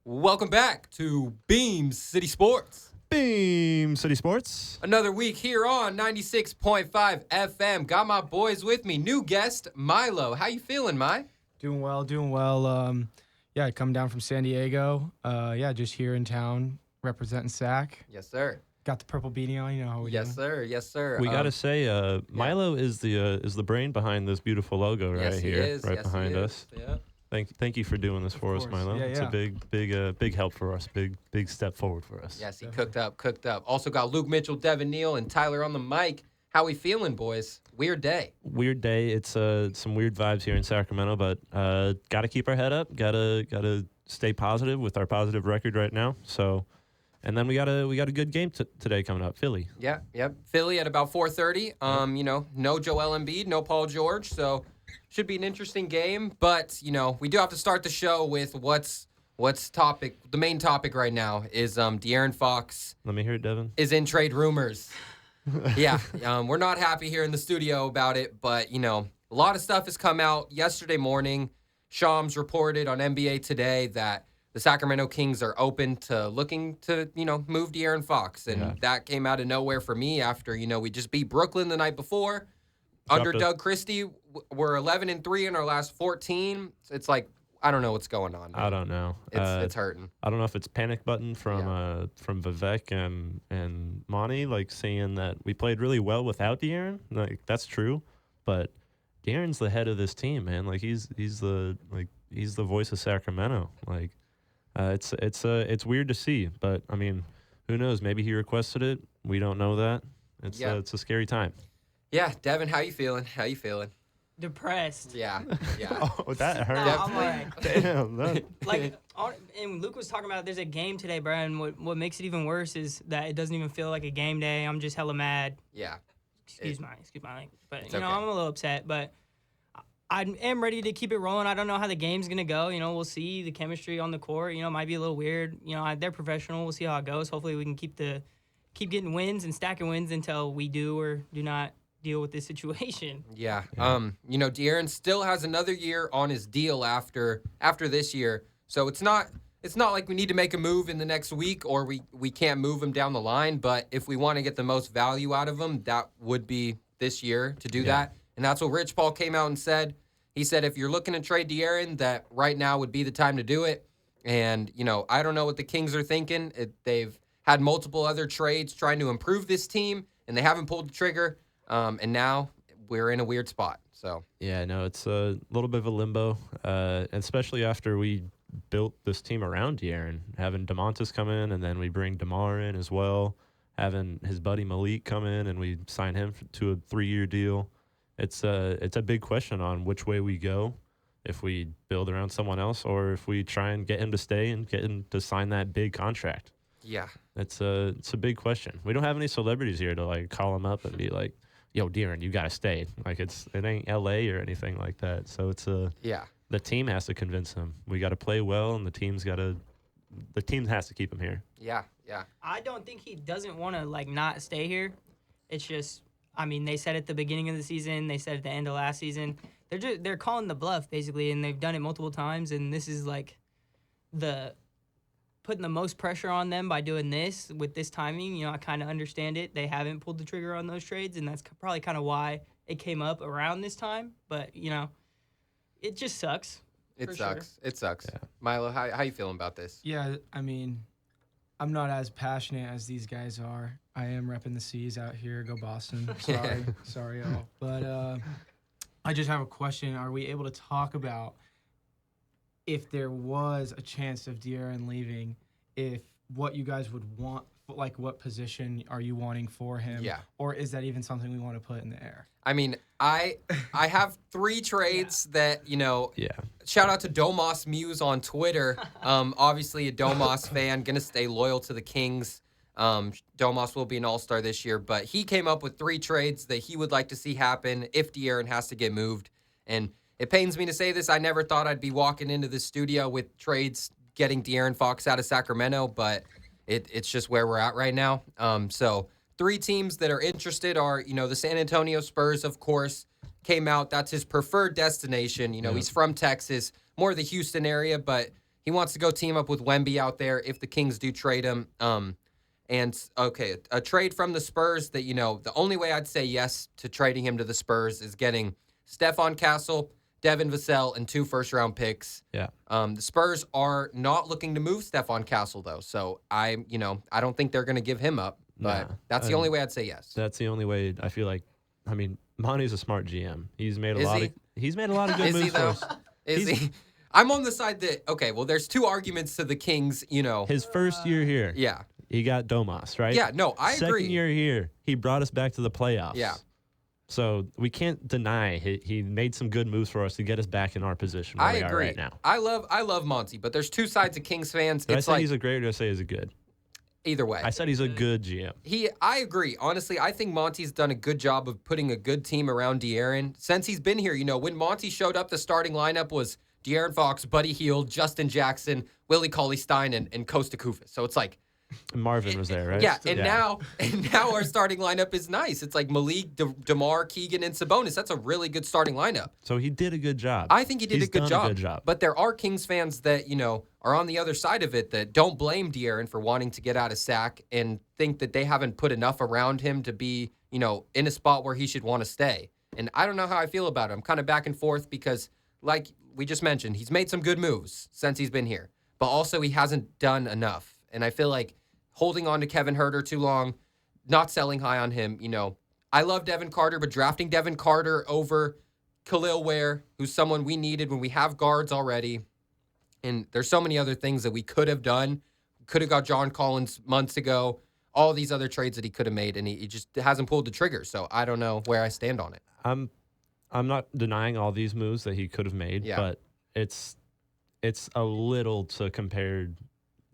Welcome back to Beam City Sports. Beam City Sports. Another week here on 96.5 FM. Got my boys with me. New guest, Milo. How you feeling, Mi? Doing well. Yeah, coming down from San Diego. Just here in town representing SAC. Yes, sir. Got the purple beanie on. You know how we do. Yes, sir. We gotta say, Milo is the brain behind this beautiful logo right yes, here, he is. right yes, behind he us. is. Yeah. Thank you for doing this for us, course. Milo. Yeah, It's a big help for us. Big step forward for us. Yes, he cooked up. Also got Luke Mitchell, Devin Neal, and Tyler on the mic. How we feeling, boys? Weird day. Weird day. It's some weird vibes here in Sacramento, but gotta keep our head up. Gotta stay positive with our positive record right now. So, and then we got a good game today coming up. Philly. Yeah, yep. Philly at about 4:30. No Joel Embiid, no Paul George, so should be an interesting game. But we do have to start the show with what's topic. The main topic right now is De'Aaron Fox Let me hear it, Devin. is in trade rumors. Yeah, we're not happy here in the studio about it, but a lot of stuff has come out yesterday morning. Shams reported on NBA Today that the Sacramento Kings are open to looking to, move De'Aaron Fox. And that came out of nowhere for me after, we just beat Brooklyn the night before. Under Doug Christie, we're 11-3 in our last 14. It's like, I don't know what's going on, man. I don't know. It's hurting. I don't know if it's panic button from Vivek and Monty, like saying that we played really well without De'Aaron. Like that's true, but De'Aaron's the head of this team, man. Like he's the voice of Sacramento. Like it's weird to see, but I mean, who knows? Maybe he requested it. We don't know that. It's a scary time. Yeah, Devin, how you feeling? Depressed. Yeah. Oh, that hurt. No, I'm like, Damn. and Luke was talking about there's a game today, bro, and what makes it even worse is that it doesn't even feel like a game day. I'm just hella mad. Yeah. Excuse my language. But, okay. I'm a little upset, but I am ready to keep it rolling. I don't know how the game's going to go. We'll see the chemistry on the court. It might be a little weird. They're professional. We'll see how it goes. Hopefully we can keep getting wins and stacking wins until we do or do not deal with this situation. Yeah. De'Aaron still has another year on his deal after this year. So it's not like we need to make a move in the next week or we can't move him down the line, but if we want to get the most value out of him, that would be this year to do that. And that's what Rich Paul came out and said. He said if you're looking to trade De'Aaron, that right now would be the time to do it. And, I don't know what the Kings are thinking. They've had multiple other trades trying to improve this team, and they haven't pulled the trigger. And now we're in a weird spot. So Yeah, no, it's a little bit of a limbo, especially after we built this team around De'Aaron, having DeMontis come in, and then we bring DeMar in as well, having his buddy Malik come in, and we sign him to a 3-year deal. It's a big question on which way we go, if we build around someone else or if we try and get him to stay and get him to sign that big contract. yeah. It's a big question. We don't have any celebrities here to call him up and be like, "Yo, De'Aaron, you gotta stay." Like it ain't L.A. or anything like that. So it's the team has to convince him. We got to play well, and the team has to keep him here. Yeah. I don't think he doesn't want to not stay here. It's just, they said at the beginning of the season, they said at the end of last season, they're calling the bluff basically, and they've done it multiple times. And this is putting the most pressure on them by doing this with this timing. I kind of understand it. They haven't pulled the trigger on those trades, and that's probably kind of why it came up around this time. But it just sucks. It for sucks. sure. It sucks. Yeah. Milo, how you feeling about this? Yeah, I'm not as passionate as these guys are. I am repping the C's out here. Go Boston. Sorry, all. But I just have a question. Are we able to talk about if there was a chance of De'Aaron leaving, if what you guys would want, what position are you wanting for him? Yeah. Or is that even something we want to put in the air? I have 3 trades that, shout out to Domas Muse on Twitter. Obviously a Domas fan, going to stay loyal to the Kings. Domas will be an all-star this year, but he came up with 3 trades that he would like to see happen if De'Aaron has to get moved. And it pains me to say this. I never thought I'd be walking into the studio with trades getting De'Aaron Fox out of Sacramento, but it's just where we're at right now. So 3 teams that are interested are, the San Antonio Spurs, of course, came out. That's his preferred destination. He's from Texas, more the Houston area, but he wants to go team up with Wemby out there if the Kings do trade him. A trade from the Spurs that, the only way I'd say yes to trading him to the Spurs is getting Stephon Castle, Devin Vassell, and 2 first-round picks. Yeah. The Spurs are not looking to move Stephon Castle, though, so I don't think they're going to give him up, but that's the only way I'd say yes. That's the only way I feel like. I mean, Monty's a smart GM. He's made a lot of good Is moves he, though? for us. Is he? I'm on the side that, there's 2 arguments to the Kings, His first year here. Yeah. He got Domas, right? Yeah, no, I agree. Second year here, he brought us back to the playoffs. Yeah. So we can't deny he made some good moves for us to get us back in our position where I we agree. are right now. I love Monty, but there's 2 sides of Kings fans. Did I It's say like he's a great or did I say he's a good? either way. I said he's a good GM. I agree. Honestly, I think Monty's done a good job of putting a good team around De'Aaron since he's been here. When Monty showed up, the starting lineup was De'Aaron Fox, Buddy Hield, Justin Jackson, Willie Cauley-Stein, and Kosta Koufis. So it's like Marvin was there, right? Yeah, now our starting lineup is nice. It's like Malik, DeMar, Keegan, and Sabonis. That's a really good starting lineup. So he did a good job. I think he did He's a good done job. But there are Kings fans that, are on the other side of it that don't blame De'Aaron for wanting to get out of Sac and think that they haven't put enough around him to be, in a spot where he should want to stay. And I don't know how I feel about him. I'm kind of back and forth because, like we just mentioned, he's made some good moves since he's been here. But also he hasn't done enough. And I feel like holding on to Kevin Huerter too long, not selling high on him, I love Devin Carter, but drafting Devin Carter over Khalil Ware, who's someone we needed when we have guards already. And there's so many other things that we could have done. Could have got John Collins months ago. All these other trades that he could have made, and he just hasn't pulled the trigger. So I don't know where I stand on it. I'm not denying all these moves that he could have made, but it's a little to compare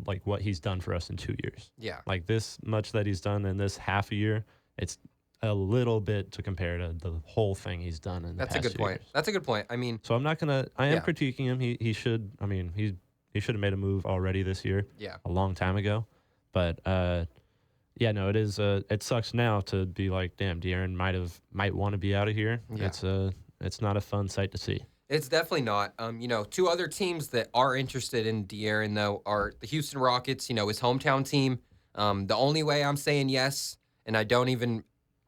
like what he's done for us in 2 years. Yeah. Like this much that he's done in this half a year, it's a little bit to compare to the whole thing he's done in the past That's a good point. years. That's a good point. I mean, so I'm not gonna. I am critiquing him. He should. I mean, he should have made a move already this year. Yeah. A long time ago, but no, it is. It sucks now to be like, damn, De'Aaron might want to be out of here. Yeah. It's not a fun sight to see. It's definitely not. 2 other teams that are interested in De'Aaron, though, are the Houston Rockets, his hometown team. The only way I'm saying yes, and I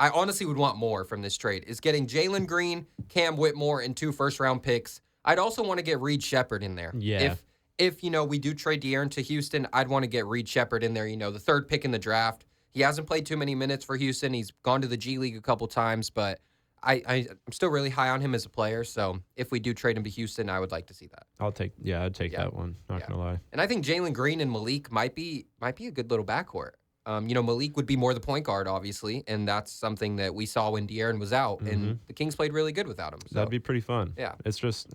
honestly would want more from this trade, is getting Jalen Green, Cam Whitmore, and 2 first-round picks. I'd also want to get Reed Shepherd in there. Yeah. If we do trade De'Aaron to Houston, I'd want to get Reed Shepherd in there, the 3rd pick in the draft. He hasn't played too many minutes for Houston. He's gone to the G League a couple times, but I'm still really high on him as a player. So if we do trade him to Houston, I would like to see that. I'd take that one. Not gonna lie. And I think Jalen Green and Malik might be a good little backcourt. Malik would be more the point guard, obviously, and that's something that we saw when De'Aaron was out, and the Kings played really good without him. So. That'd be pretty fun. Yeah. It's just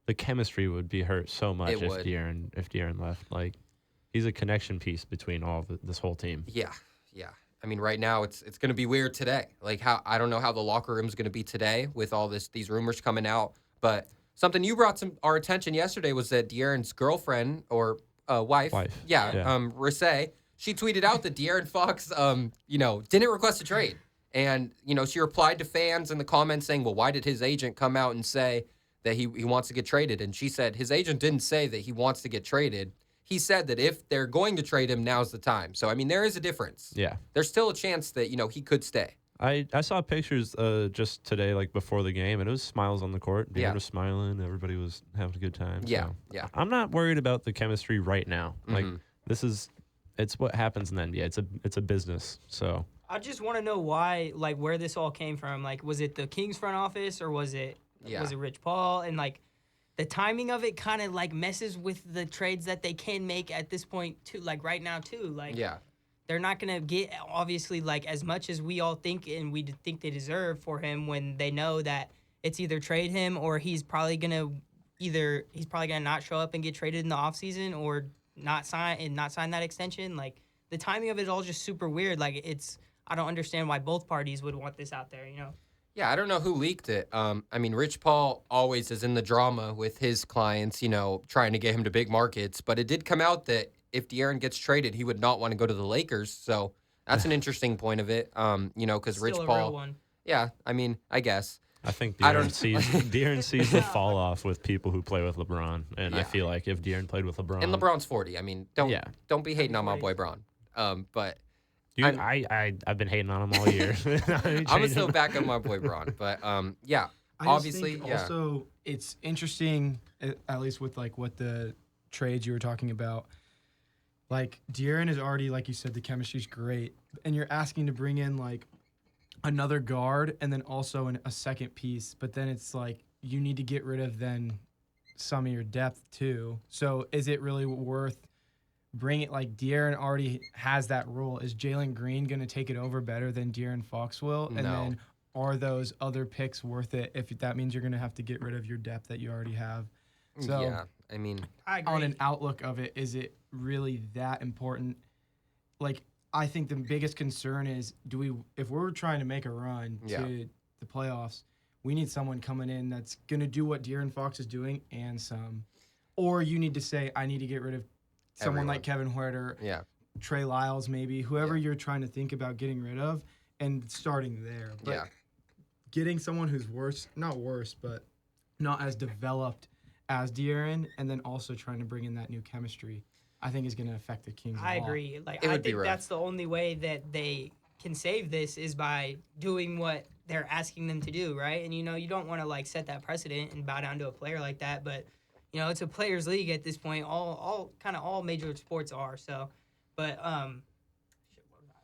the chemistry would be hurt so much if would. De'Aaron left. Like he's a connection piece between all of this whole team. Yeah. I mean, right now it's going to be weird today. Like I don't know how the locker room is going to be today with all these rumors coming out. But something you brought our attention yesterday was that De'Aaron's girlfriend or wife, Rissé, she tweeted out that De'Aaron Fox, didn't request a trade, and she replied to fans in the comments saying, "Well, why did his agent come out and say that he wants to get traded?" And she said his agent didn't say that he wants to get traded. He said that if they're going to trade him, now's the time. So, I mean, there is a difference. Yeah. There's still a chance that, he could stay. I saw pictures just today, like before the game, and it was smiles on the court. De'Aaron was smiling. Everybody was having a good time. Yeah, so. I'm not worried about the chemistry right now. Like, it's what happens in the NBA. It's a business, so. I just want to know why, like, where this all came from. Like, was it the Kings front office or was it Rich Paul? And, like, the timing of it kind of like messes with the trades that they can make at this point too, like right now too. Like they're not gonna get obviously like as much as we all think and we think they deserve for him when they know that it's either trade him or he's probably gonna not show up and get traded in the offseason or not sign that extension. Like the timing of it is all just super weird. Like I don't understand why both parties would want this out there, Yeah, I don't know who leaked it. I mean, Rich Paul always is in the drama with his clients, trying to get him to big markets. But it did come out that if De'Aaron gets traded, he would not want to go to the Lakers. So that's an interesting point of it, because Rich Paul. Real one. Yeah, I mean, I guess. I think I don't- De'Aaron sees the fall off with people who play with LeBron, and I Yeah. feel like if De'Aaron played with LeBron, And LeBron's 40. I mean, don't be hating on my 40s. boy Bron. But I've been hating on him all year. I'm still back on my boy Bron. But yeah, I just obviously, think yeah. also it's interesting, at least with like what the trades you were talking about. Like De'Aaron is already, like you said, the chemistry's great, and you're asking to bring in like another guard and then also a second piece. But then it's like you need to get rid of then some of your depth too. So is it really worth bringing it? Like De'Aaron already has that role. Is Jalen Green going to take it over better than De'Aaron Fox will? And No. then are those other picks worth it if that means you're going to have to get rid of your depth that you already have? So Yeah, I mean, I agree. on an outlook of it, is it really that important? Like, I think the biggest concern is, if we're trying to make a run to the playoffs, we need someone coming in that's going to do what De'Aaron Fox is doing and some. Or you need to say, I need to get rid of someone like Kevin Huerter, yeah. Trey Lyles maybe, whoever you're trying to think about getting rid of, and starting there. But getting someone who's not worse, but not as developed as De'Aaron, and then also trying to bring in that new chemistry, I think is going to affect the Kings a I lot. agree. Like It I would be think rough. that's the only way that they can save this is by doing what they're asking them to do, right? And you don't want to like set that precedent and bow down to a player like that, but it's a players' league at this point. All major sports are. So, but I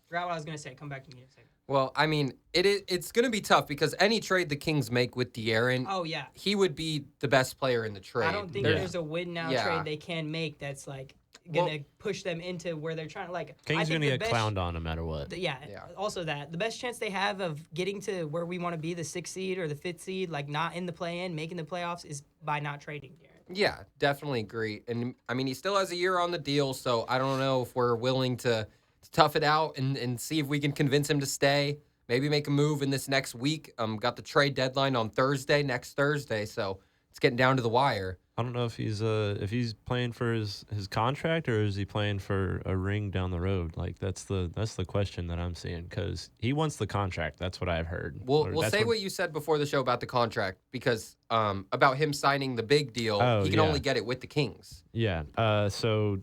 forgot what I was gonna say. Come back to me in a second. Well, I mean, it's going to be tough because any trade the Kings make with De'Aaron, Oh yeah. he would be the best player in the trade. I don't think there's a win now trade they can make that's like gonna push them into where they're trying to like. King's gonna get clowned on no matter what. Yeah. Also, the best chance they have of getting to where we want to be, the 6th seed or the 5th seed, like not in the play-in, making the playoffs, is by not trading De'Aaron. Yeah, definitely agree. And I mean, he still has a year on the deal, so I don't know if we're willing to tough it out and see if we can convince him to stay. Maybe make a move in this next week. Got the trade deadline on next Thursday, so it's getting down to the wire. I don't know if he's playing for his contract or is he playing for a ring down the road. Like that's the question that I'm seeing because he wants the contract. That's what I've heard. We'll say what you said before the show about the contract because about him signing the big deal, he can only get it with the Kings. Yeah. So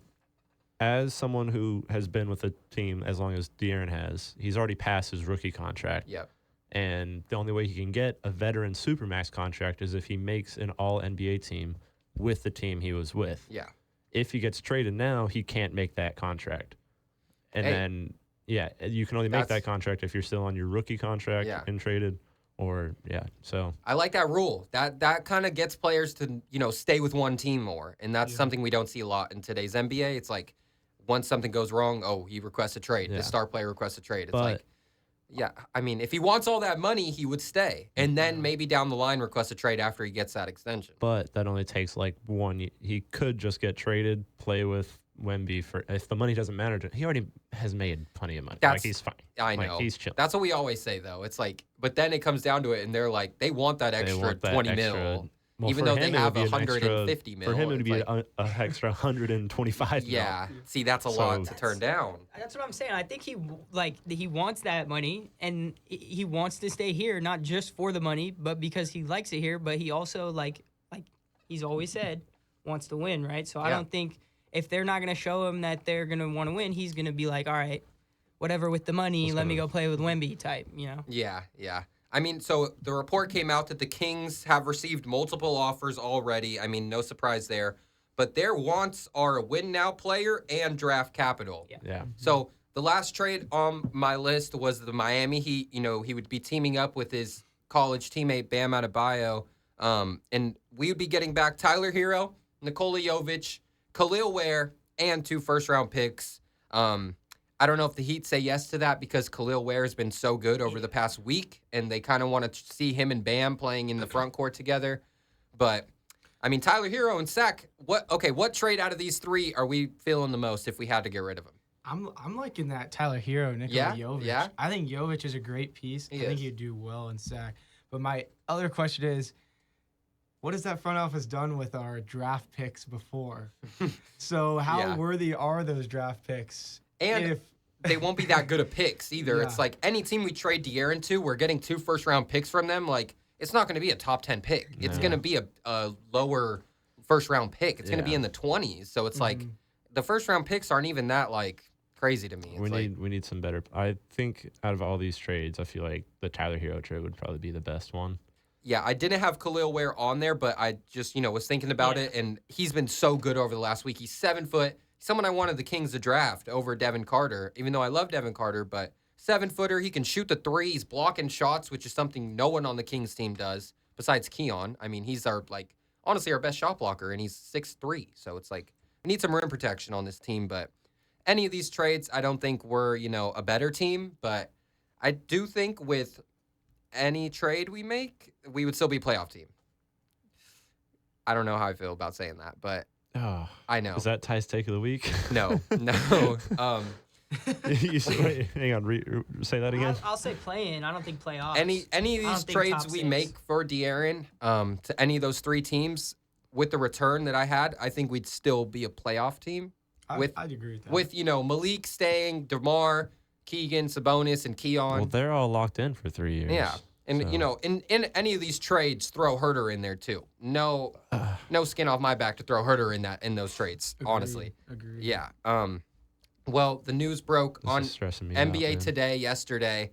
as someone who has been with a team as long as De'Aaron has, he's already passed his rookie contract. Yep. And the only way he can get a veteran supermax contract is if he makes an all-NBA team with the team he was with. Yeah. If he gets traded now, he can't make that contract. And then, you can only make that contract if you're still on your rookie contract and traded. Or, so. I like that rule. That kind of gets players to, stay with one team more. And that's something we don't see a lot in today's NBA. It's like, once something goes wrong, he requests a trade. The star player requests a trade. It's I mean, if he wants all that money, he would stay. And then maybe down the line request a trade after he gets that extension. But that only takes like one. He could just get traded, play with Wemby if the money doesn't matter to him. He already has made plenty of money. He's fine. I know. Like, he's chilling. That's what we always say, though. It's like, but then it comes down to it, and they're like, they want that extra 20 mil. Well, even though they have 150 mil. For him, it would be an extra 125 mil. Yeah. See, that's a lot to turn down. That's what I'm saying. I think he wants that money, and he wants to stay here, not just for the money, but because he likes it here. But he also, like he's always said, wants to win, right? So I don't think if they're not going to show him that they're going to want to win, he's going to be like, all right, whatever with the money, let me go play with Wemby type, Yeah. I mean, so the report came out that the Kings have received multiple offers already. I mean, no surprise there. But their wants are a win-now player and draft capital. Yeah. So the last trade on my list was the Miami Heat. He would be teaming up with his college teammate Bam Adebayo. And we would be getting back Tyler Hero, Nikola Jovic, Khalil Ware, and 2 first-round picks. I don't know if the Heat say yes to that because Khalil Ware has been so good over the past week, and they kind of want to see him and Bam playing in the front court together. But, I mean, Tyler Hero and Sac, what trade out of these 3 are we feeling the most if we had to get rid of him? I'm liking that Tyler Hero, Nikola Jovic. Yeah? I think Jovic is a great piece. I think he'd do well in Sac. But my other question is, what has that front office done with our draft picks before? So how worthy are those draft picks? And they won't be that good of picks either. Yeah. It's like any team we trade De'Aaron to, we're getting 2 first-round picks from them. Like, it's not going to be a top 10 pick. It's No. going to be a lower first round pick. It's going to be Yeah. in the 20s. So it's like the first round picks aren't even that like crazy to me. It's We need some better. I think out of all these trades, I feel like the Tyler Hero trade would probably be the best one. Yeah, I didn't have Khalil Ware on there, but I just, was thinking about it, and he's been so good over the last week. He's 7 foot. Someone I wanted the Kings to draft over Devin Carter, even though I love Devin Carter, but 7-footer. He can shoot the three. He's blocking shots, which is something no one on the Kings team does besides Keon. I mean, he's honestly our best shot blocker, and he's 6'3". So it's like we need some rim protection on this team, but any of these trades, I don't think we're, a better team, but I do think with any trade we make, we would still be a playoff team. I don't know how I feel about saying that, but Oh, I know. is that Ty's take of the week? No. Wait, hang on. Say that again. I'll say play-in. I don't think playoffs. Any of I these don't think trades top we six. make for De'Aaron to any of those three teams, with the return that I had, I think we'd still be a playoff team. I'd agree with that. With, Malik staying, DeMar, Keegan, Sabonis, and Keon. Well, they're all locked in for 3 years. Yeah. And, so- in any of these trades, throw Herter in there too. No skin off my back to throw Herter in those trades, honestly. Agreed. Yeah. Well, the news broke This on is stressing me NBA out, man. Today yesterday.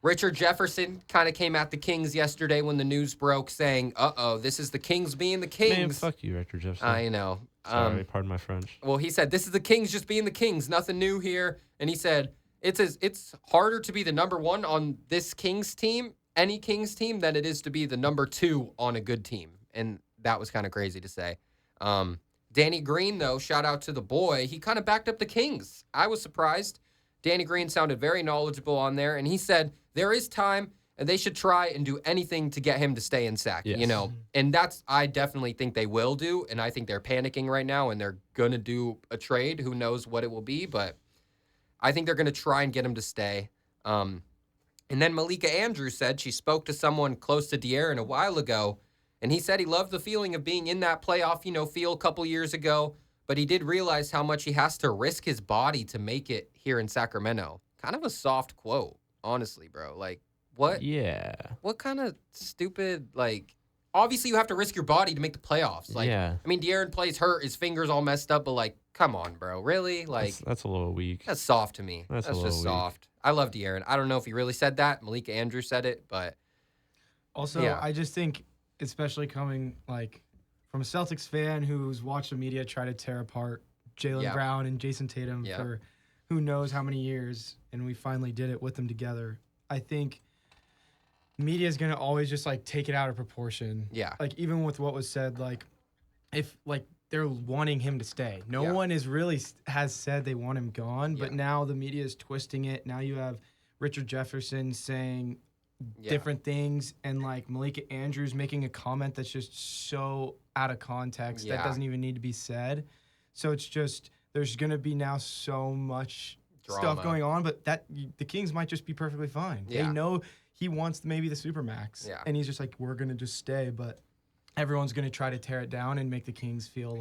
Richard Jefferson kind of came at the Kings yesterday when the news broke, saying, this is the Kings being the Kings. Man, fuck you, Richard Jefferson. I know. Sorry, pardon my French. Well, he said, this is the Kings just being the Kings. Nothing new here. And he said, it's harder to be the number one on this Kings team, any Kings team, than it is to be the number two on a good team. And that was kind of crazy to say. Danny Green, though, shout out to the boy. He kind of backed up the Kings. I was surprised. Danny Green sounded very knowledgeable on there. And he said, there is time, and they should try and do anything to get him to stay in Sac, Yes. And I definitely think they will do, and I think they're panicking right now, and they're going to do a trade. Who knows what it will be, but I think they're going to try and get him to stay. And then Malika Andrews said she spoke to someone close to De'Aaron a while ago, and he said he loved the feeling of being in that playoff, feel a couple years ago, but he did realize how much he has to risk his body to make it here in Sacramento. Kind of a soft quote. Honestly, bro, like what? Yeah. What kind of stupid obviously you have to risk your body to make the playoffs. Yeah. I mean, De'Aaron plays hurt, his finger's all messed up, but come on, bro, really? That's a little weak. That's soft to me. That's a just little weak. soft. I love De'Aaron. I don't know if he really said that. Malika Andrews said it, but Also, yeah. I just think, especially coming from a Celtics fan who's watched the media try to tear apart Jaylen Yeah. Brown and Jason Tatum Yeah. for who knows how many years, and we finally did it with them together. I think media is going to always just take it out of proportion. yeah. Even with what was said, if they're wanting him to stay. No Yeah. one is really has said they want him gone, but Yeah. now the media is twisting it. Now you have Richard Jefferson saying Yeah. different things, and Malika Andrews making a comment that's just so out of context Yeah. that doesn't even need to be said. So it's just there's going to be now so much Drama. stuff going on, but the Kings might just be perfectly fine. Yeah. They know he wants maybe the Supermax, Yeah. and he's just we're going to just stay, but everyone's going to try to tear it down and make the Kings feel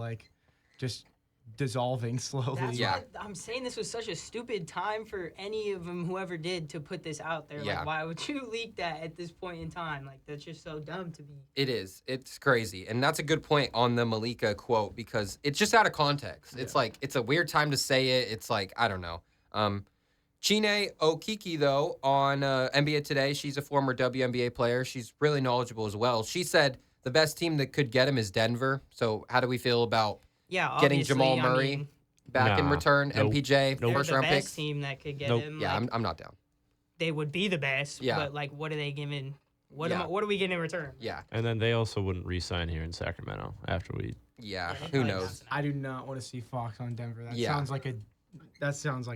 just dissolving slowly. That's Yeah. why I'm saying this was such a stupid time for any of them, whoever did, to put this out there. Yeah. Why would you leak that at this point in time? That's just so dumb to me. It is. It's crazy. And that's a good point on the Malika quote because it's just out of context. It's it's a weird time to say it. It's I don't know. Chine Okiki, though, on NBA Today, she's a former WNBA player. She's really knowledgeable as well. She said the best team that could get him is Denver. So how do we feel about Yeah, getting obviously, Jamal I Murray mean, back in Nah. return? Nope. MPJ, Nope. they're first the round best picks? team that could get Nope. him. Yeah, I'm not down. They would be the best. Yeah. But what are they giving? What Yeah. are we getting in return? Yeah. And then they also wouldn't re-sign here in Sacramento after we. Yeah. Yeah, Who probably knows? I do not want to see Fox on Denver. That Yeah. sounds like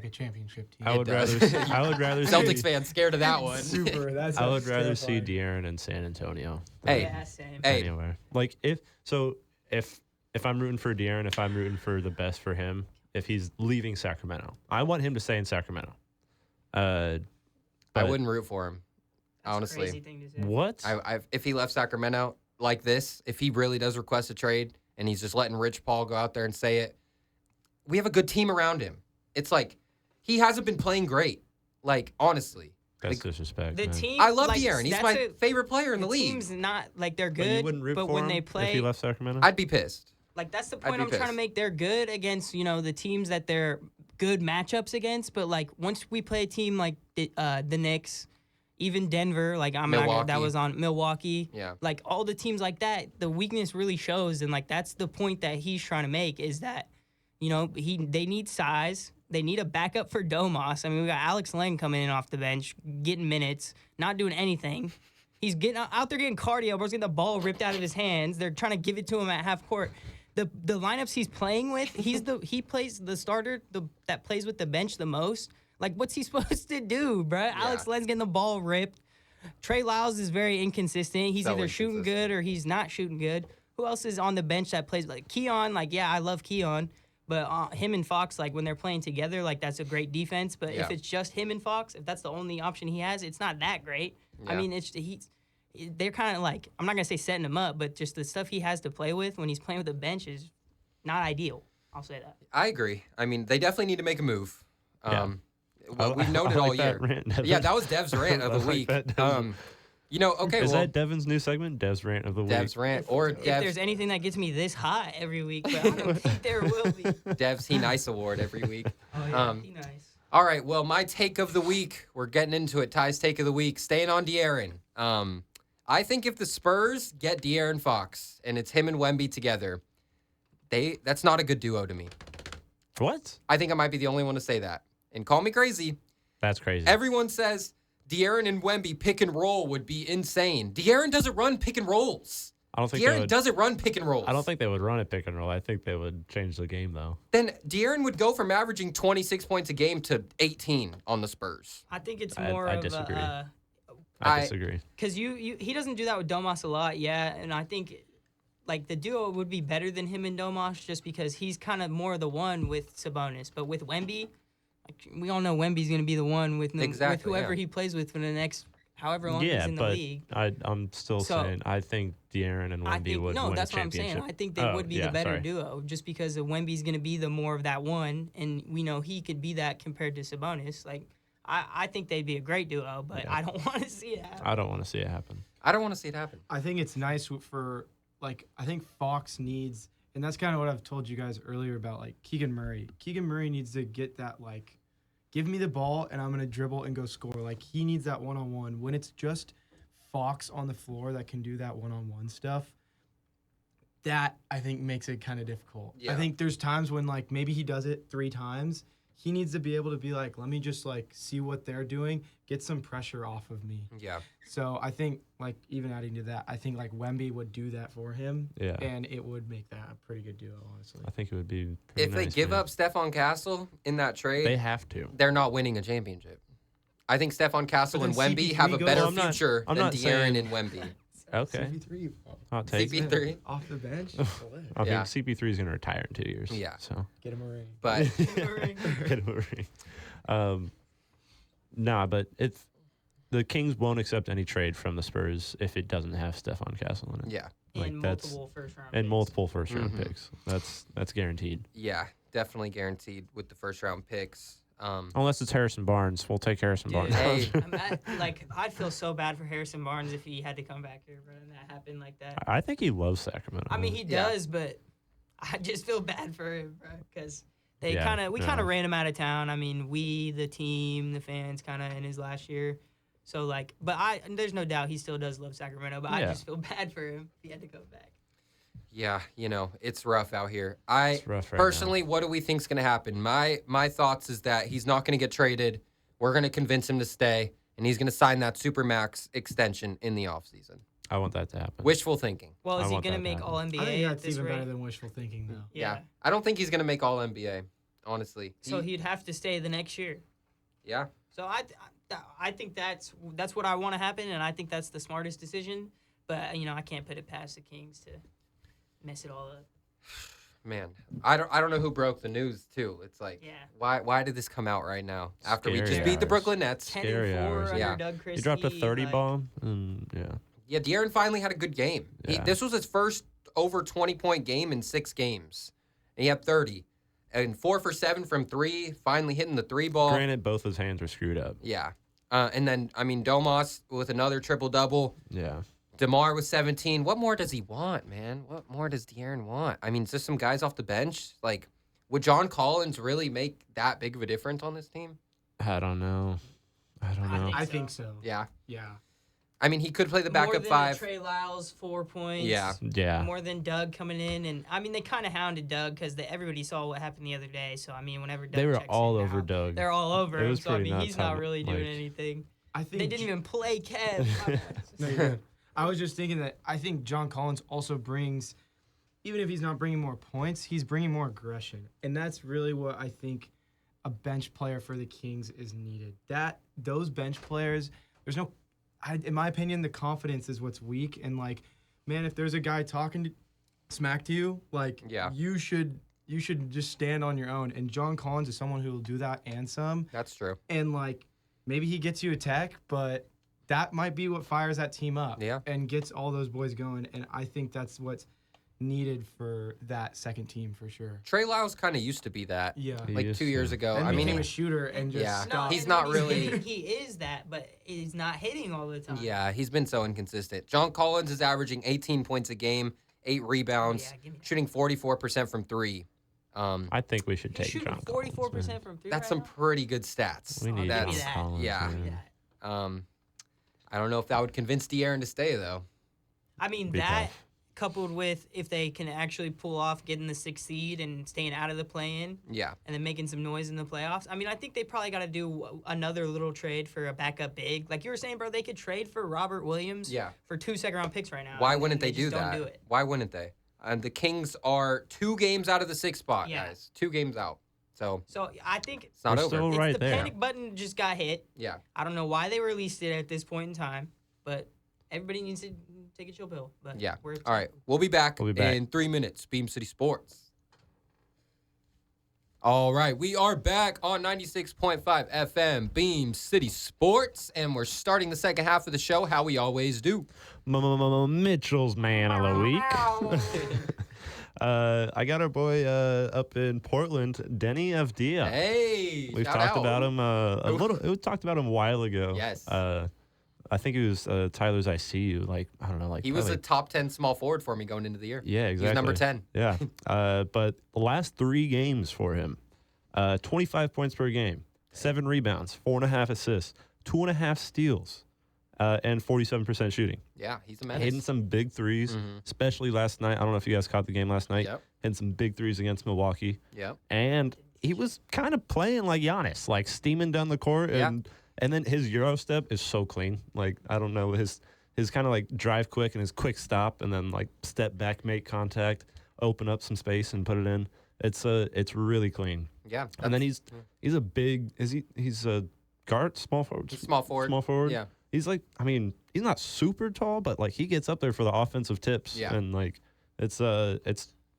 a championship team. I would does. rather. I would rather. Celtics see, fans scared of that one. Super. That I would sounds rather see terrifying. De'Aaron in San Antonio. Hey. Yeah, same. Hey. Anywhere. If I'm rooting for De'Aaron, if I'm rooting for the best for him, if he's leaving Sacramento, I want him to stay in Sacramento. I But wouldn't root for him, That's honestly. a crazy thing to say. What? If he left Sacramento like this, if he really does request a trade and he's just letting Rich Paul go out there and say it, we have a good team around him. It's he hasn't been playing great. Honestly, That's disrespect. The man. team. I love like, De'Aaron. He's that's my favorite player in the league. Team's not like they're But you good, wouldn't root but for when him they if play, he left Sacramento. I'd be pissed. like that's the I'd point be I'm trying to pissed. make. They're good against the teams that they're good matchups against, but like once we play a team like the Knicks, even Denver, like that Milwaukee. was on Milwaukee. Yeah. Like all the teams like that, the weakness really shows, and like that's the point that he's trying to make is that they need size. They need a backup for Domas. I mean, we got Alex Len coming in off the bench, getting minutes, not doing anything. He's getting out there getting cardio. Bro's getting the ball ripped out of his hands. They're trying to give it to him at half court. The lineups he's playing with, he plays the starter that plays with the bench the most. Like, what's he supposed to do, bruh? Yeah. Alex Len's getting the ball ripped. Trey Lyles is very inconsistent. He's So either shooting good or he's not shooting good. Who else is on the bench that plays like Keon? Like, yeah, I love Keon. But him and Fox, like when they're playing together, like that's a great defense. But Yeah. if it's just him and Fox, if that's the only option he has, it's not that great. I Yeah. mean, they're kind of like, I'm not gonna say setting him up, but just the stuff he has to play with when he's playing with the bench is not ideal. I'll say that. I agree. I mean, they definitely need to make a move. Yeah. What we've noted I like all that year. rant, Devin. Yeah, that was Dev's rant of I the like week. that, Devin. Okay, Is well, that Devin's new segment? Dev's rant of the week. Dev's rant or If there's Dev's, anything that gets me this hot every week, but I don't think there will be. Dev's He Nice Award every week. Oh yeah, Um, he nice. All right, well, my take of the week, we're getting into it. Ty's take of the week, staying on De'Aaron. I think if the Spurs get De'Aaron Fox and it's him and Wemby together, that's not a good duo to me. What? I think I might be the only one to say that. And call me crazy. That's crazy. Everyone says De'Aaron and Wemby pick and roll would be insane. De'Aaron doesn't run pick and rolls. I don't think they De'Aaron would. doesn't run pick and rolls. I don't think they would run it pick and roll. I think they would change the game though. Then De'Aaron would go from averaging 26 points a game to 18 on the Spurs. I think it's I more of disagree. a I disagree. because he doesn't do that with Domas a lot, yeah, and I think like the duo would be better than him and Domas just because he's kind of more the one with Sabonis, but with Wemby, like, we all know Wemby's gonna be the one with Exactly, whoever yeah. he plays with for the next however long he's Yeah, in the but league. I'm still So, saying I think De'Aaron and I Wemby think would no, win that's a what I'm saying. championship. I think they would be the better sorry. duo just because Wemby's gonna be the more of that one, and we know he could be that compared to Sabonis. Like I think they'd be a great duo, but Yeah. I don't want to see it happen. I don't want to see it happen. I don't want to see it happen. I think it's nice for I think Fox needs, and that's kind of what I've told you guys earlier about like Keegan Murray. Keegan Murray needs to get that give me the ball and I'm gonna dribble and go score. Like he needs that one-on-one. When it's just Fox on the floor that can do that one-on-one stuff, that I think makes it kind of difficult. Yeah. I think there's times when maybe he does it 3 times. He needs to be able to be let me just see what they're doing, get some pressure off of me. Yeah. So I think even adding to that, I think Wemby would do that for him. Yeah. And it would make that a pretty good duo, honestly. I think it would be pretty If they nice, give man. up Stephon Castle in that trade, They have to. they're not winning a championship. I think Stephon Castle But and then Wemby CP3 have a goes- better Well, I'm not- future I'm than not De'Aaron saying- and Wemby. Okay. CP3 I'll take it. CP3. off the bench. I Yeah. mean, CP3 is going to retire in 2 years. Yeah. So Get him a ring. But get him a ring. Nah, but the Kings won't accept any trade from the Spurs if it doesn't have Stephon Castle in it. yeah, And that's multiple first round and picks. multiple first round Mhm. picks. That's guaranteed. yeah, definitely guaranteed with the first round picks. Unless it's Harrison Barnes, we'll take Harrison Dude, Barnes. Hey. I'd feel so bad for Harrison Barnes if he had to come back here, bro, and that happened like that. I think he loves Sacramento. I mean, he Yeah. does, but I just feel bad for him, bro, because we Yeah, kind of no. ran him out of town. I mean, we, the team, the fans, kind of in his last year. So but there's no doubt he still does love Sacramento. But I Yeah. just feel bad for him if he had to go back. Yeah, it's rough out here. It's rough right now. Personally, what do we think's going to happen? My thoughts is that he's not going to get traded. We're going to convince him to stay, and he's going to sign that Supermax extension in the offseason. I want that to happen. Wishful thinking. Well, I is he want going to that to make happen. All I NBA think at that's this even rate? better than wishful thinking, though. Yeah. I don't think he's going to make all NBA, honestly. So he'd have to stay the next year. Yeah. So I think that's what I want to happen, and I think that's the smartest decision. But I can't put it past the Kings to mess it all up. Man, I don't know who broke the news too. It's Yeah. why did this come out right now after we Scary just beat the hours. Brooklyn Nets? 10 Scary and 4 hours. under Yeah. Doug Christie. He dropped a 30 like- bomb, and yeah. Yeah, De'Aaron finally had a good game. Yeah. This was his first over 20-point game in 6 games. And he had 30. And 4 for 7 from 3, finally hitting the 3 ball. Granted, both his hands were screwed up. Yeah. And then, I mean, Domas with another triple-double. Yeah. DeMar with 17. What more does he want, man? What more does De'Aaron want? I mean, just some guys off the bench. Like, would John Collins really make that big of a difference on this team? I don't know. I think so. Yeah. Yeah. I mean, he could play the backup more than five. Trey Lyles, 4 points. Yeah. More than Doug coming in. And, I mean, they kind of hounded Doug because everybody saw what happened the other day. So, I mean, whenever Doug They were checks all in over now, Doug. They're all over It him. was So, I pretty mean, nuts he's not how, really doing like- anything. I think They didn't even play Kev. No, you're good. I was just thinking that I think John Collins also brings, even if he's not bringing more points, he's bringing more aggression. And that's really what I think a bench player for the Kings is needed. Those bench players, there's no, in my opinion, the confidence is what's weak. And like, man, if there's a guy talking smack to you, like, you should just stand on your own. And John Collins is someone who will do that and some. That's true. And like, maybe he gets you a tech, but that might be what fires that team up and gets all those boys going. And I think that's what's needed for that second team for sure. Trey Lyles kind of used to be that. Yeah. Like 2 years ago. And I mean, became a shooter and just Yeah. stopped. He's and not when really- hitting, he is that, but he's not hitting all the time. Yeah, he's been so inconsistent. John Collins is averaging 18 points a game, 8 rebounds, give me that. shooting 44% from three. I think we should He's take shooting John 44% Collins. from three. That's right some now? pretty good stats. We need That's- Give me John that. Collins. Yeah. Give me man. that. I don't know if that would convince De'Aaron to stay, though. I mean, Be that tough. coupled with if they can actually pull off getting the 6th seed and staying out of the play-in Yeah. and then making some noise in the playoffs. I mean, I think they probably got to do another little trade for a backup big. Like you were saying, bro, they could trade for Robert Williams for 2 second-round picks right now. Why and wouldn't they do just that? Don't do it. Why wouldn't they? And the Kings are 2 games out of the 6th spot, Yeah. guys. 2 games out. So So I think it's not We're over. still right the there. panic button just got hit. Yeah. I don't know why they released it at this point in time, but everybody needs to take a chill pill. But Yeah. we're All right. We'll be back, We'll be back. in 3 minutes. Beam City Sports. All right. We are back on 96.5 FM, Beam City Sports, and we're starting the second half of the show how we always do. Mitchell's man of the week. I got our boy up in Portland, Denny Avdia. Hey. We've shout talked out. about him a little. We talked about him a while ago. Yes. I think it was Tyler's ICU. Like I don't know. Like He was probably- a top 10 small forward for me going into the year. yeah, exactly. He was number 10. Yeah. But the last 3 games for him, 25 points per game, 7 rebounds, 4.5 assists, 2.5 steals, and 47% shooting. Yeah, he's a menace. Hitting some big threes, especially last night. I don't know if you guys caught the game last night. Yep. Hitting some big threes against Milwaukee. Yep. And he was kind of playing like Giannis, like steaming down the court. And then his Euro step is so clean. Like, I don't know, his kind of like drive quick and his quick stop and then like step back, make contact, open up some space and put it in. It's really clean. Yeah. And then he's a big, he's a guard, small forward? He's small forward. Small forward? Yeah. He's like, I mean, he's not super tall, but like he gets up there for the offensive tips. Yeah. And like, it's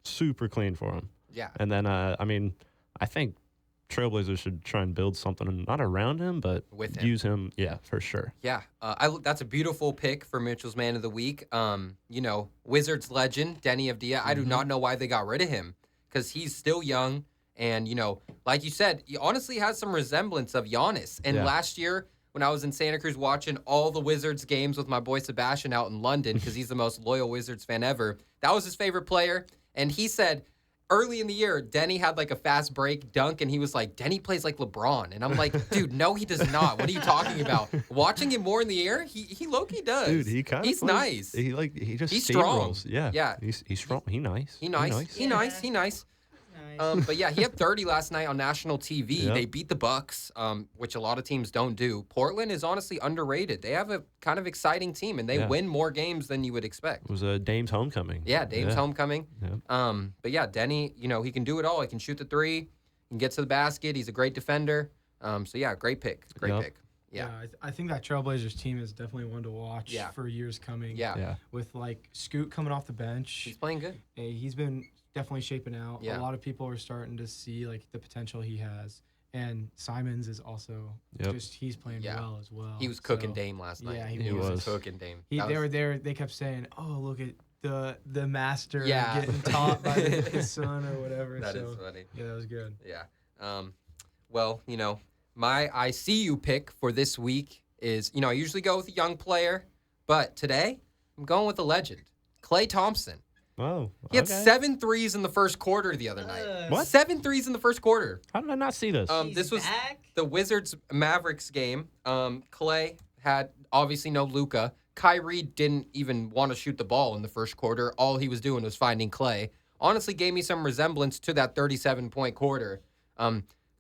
super clean for him. Yeah. And then, I mean, I think Trailblazers should try and build something not around him, but With him. use him. Yeah, for sure. Yeah, that's a beautiful pick for Mitchell's Man of the Week. Wizards legend, Denny Avdia. I do not know why they got rid of him because he's still young. And, like you said, he honestly has some resemblance of Giannis. And Yeah. last year, when I was in Santa Cruz watching all the Wizards games with my boy Sebastian out in London, because he's the most loyal Wizards fan ever, that was his favorite player. And he said early in the year, Denny had like a fast break dunk, and he was like, Denny plays like LeBron. And I'm like, dude, no, he does not. What are you talking about? Watching him more in the air, he low-key does. Dude, he kind of He's nice. He just He's strong. steamrolls. Yeah. Yeah. He's strong. He nice. He nice. He nice. Nice. But yeah, he had 30 last night on national TV. Yep. They beat the Bucks, which a lot of teams don't do. Portland is honestly underrated. They have a kind of exciting team, and they Yeah. win more games than you would expect. It was a Dame's homecoming. Yeah, Dame's homecoming. Yeah. But yeah, Denny, he can do it all. He can shoot the three, he can get to the basket. He's a great defender. So yeah, great pick. Great Yep. pick. Yeah. I think that Trailblazers team is definitely one to watch Yeah. for years coming. Yeah. Yeah. With like Scoot coming off the bench. He's playing good. He's been definitely shaping out. Yeah. A lot of people are starting to see like the potential he has. And Simons is also Yep. he's playing Yeah. well as well. He was cooking So, Dame last night. Yeah, He was was. cooking Dame. They That was- were there. They kept saying, "Oh, look at the master Yeah. getting taught by his son or whatever." That so is funny. yeah, that was good. Yeah. Well, my ICU pick for this week is, I usually go with a young player, but today I'm going with a legend, Klay Thompson. Oh, He had 7 threes in the first quarter the other night. What? 7 threes in the first quarter. How did I not see this? This was back? the Wizards-Mavericks game. Klay had obviously no Luka. Kyrie didn't even want to shoot the ball in the first quarter. All he was doing was finding Klay. Honestly, gave me some resemblance to that 37-point quarter.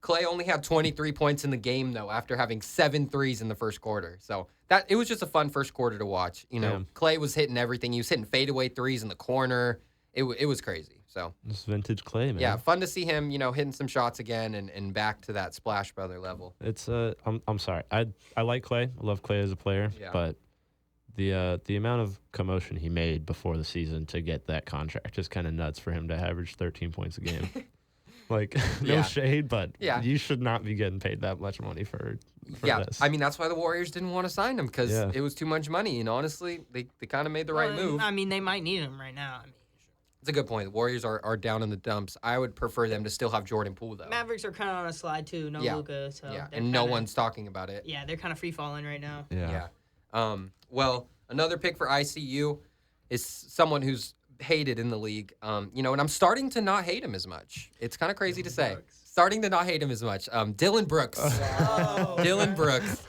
Klay only had 23 points in the game, though, after having 7 threes in the first quarter. So it was just a fun first quarter to watch. Klay was hitting everything. He was hitting fadeaway threes in the corner. It was crazy. So This vintage Klay, man. yeah, fun to see him, hitting some shots again and back to that Splash Brother level. It's I'm sorry. I like Klay. I love Klay as a player, but the amount of commotion he made before the season to get that contract is kind of nuts for him to average 13 points a game. Like, no shade, but you should not be getting paid that much money for this. I mean, that's why the Warriors didn't want to sign him, because it was too much money. And honestly, they kind of made the right move. I mean, they might need him right now. It's a good point. The Warriors are down in the dumps. I would prefer them to still have Jordan Poole, though. Mavericks are kind of on a slide, too. No Luka. So and no one's talking about it. Yeah, they're kind of free-falling right now. Yeah. Well, another pick for ICU is someone who's hated in the league. And I'm starting to not hate him as much. It's kind of crazy to say. Starting to not hate him as much. Dylan Brooks. Dylan Brooks.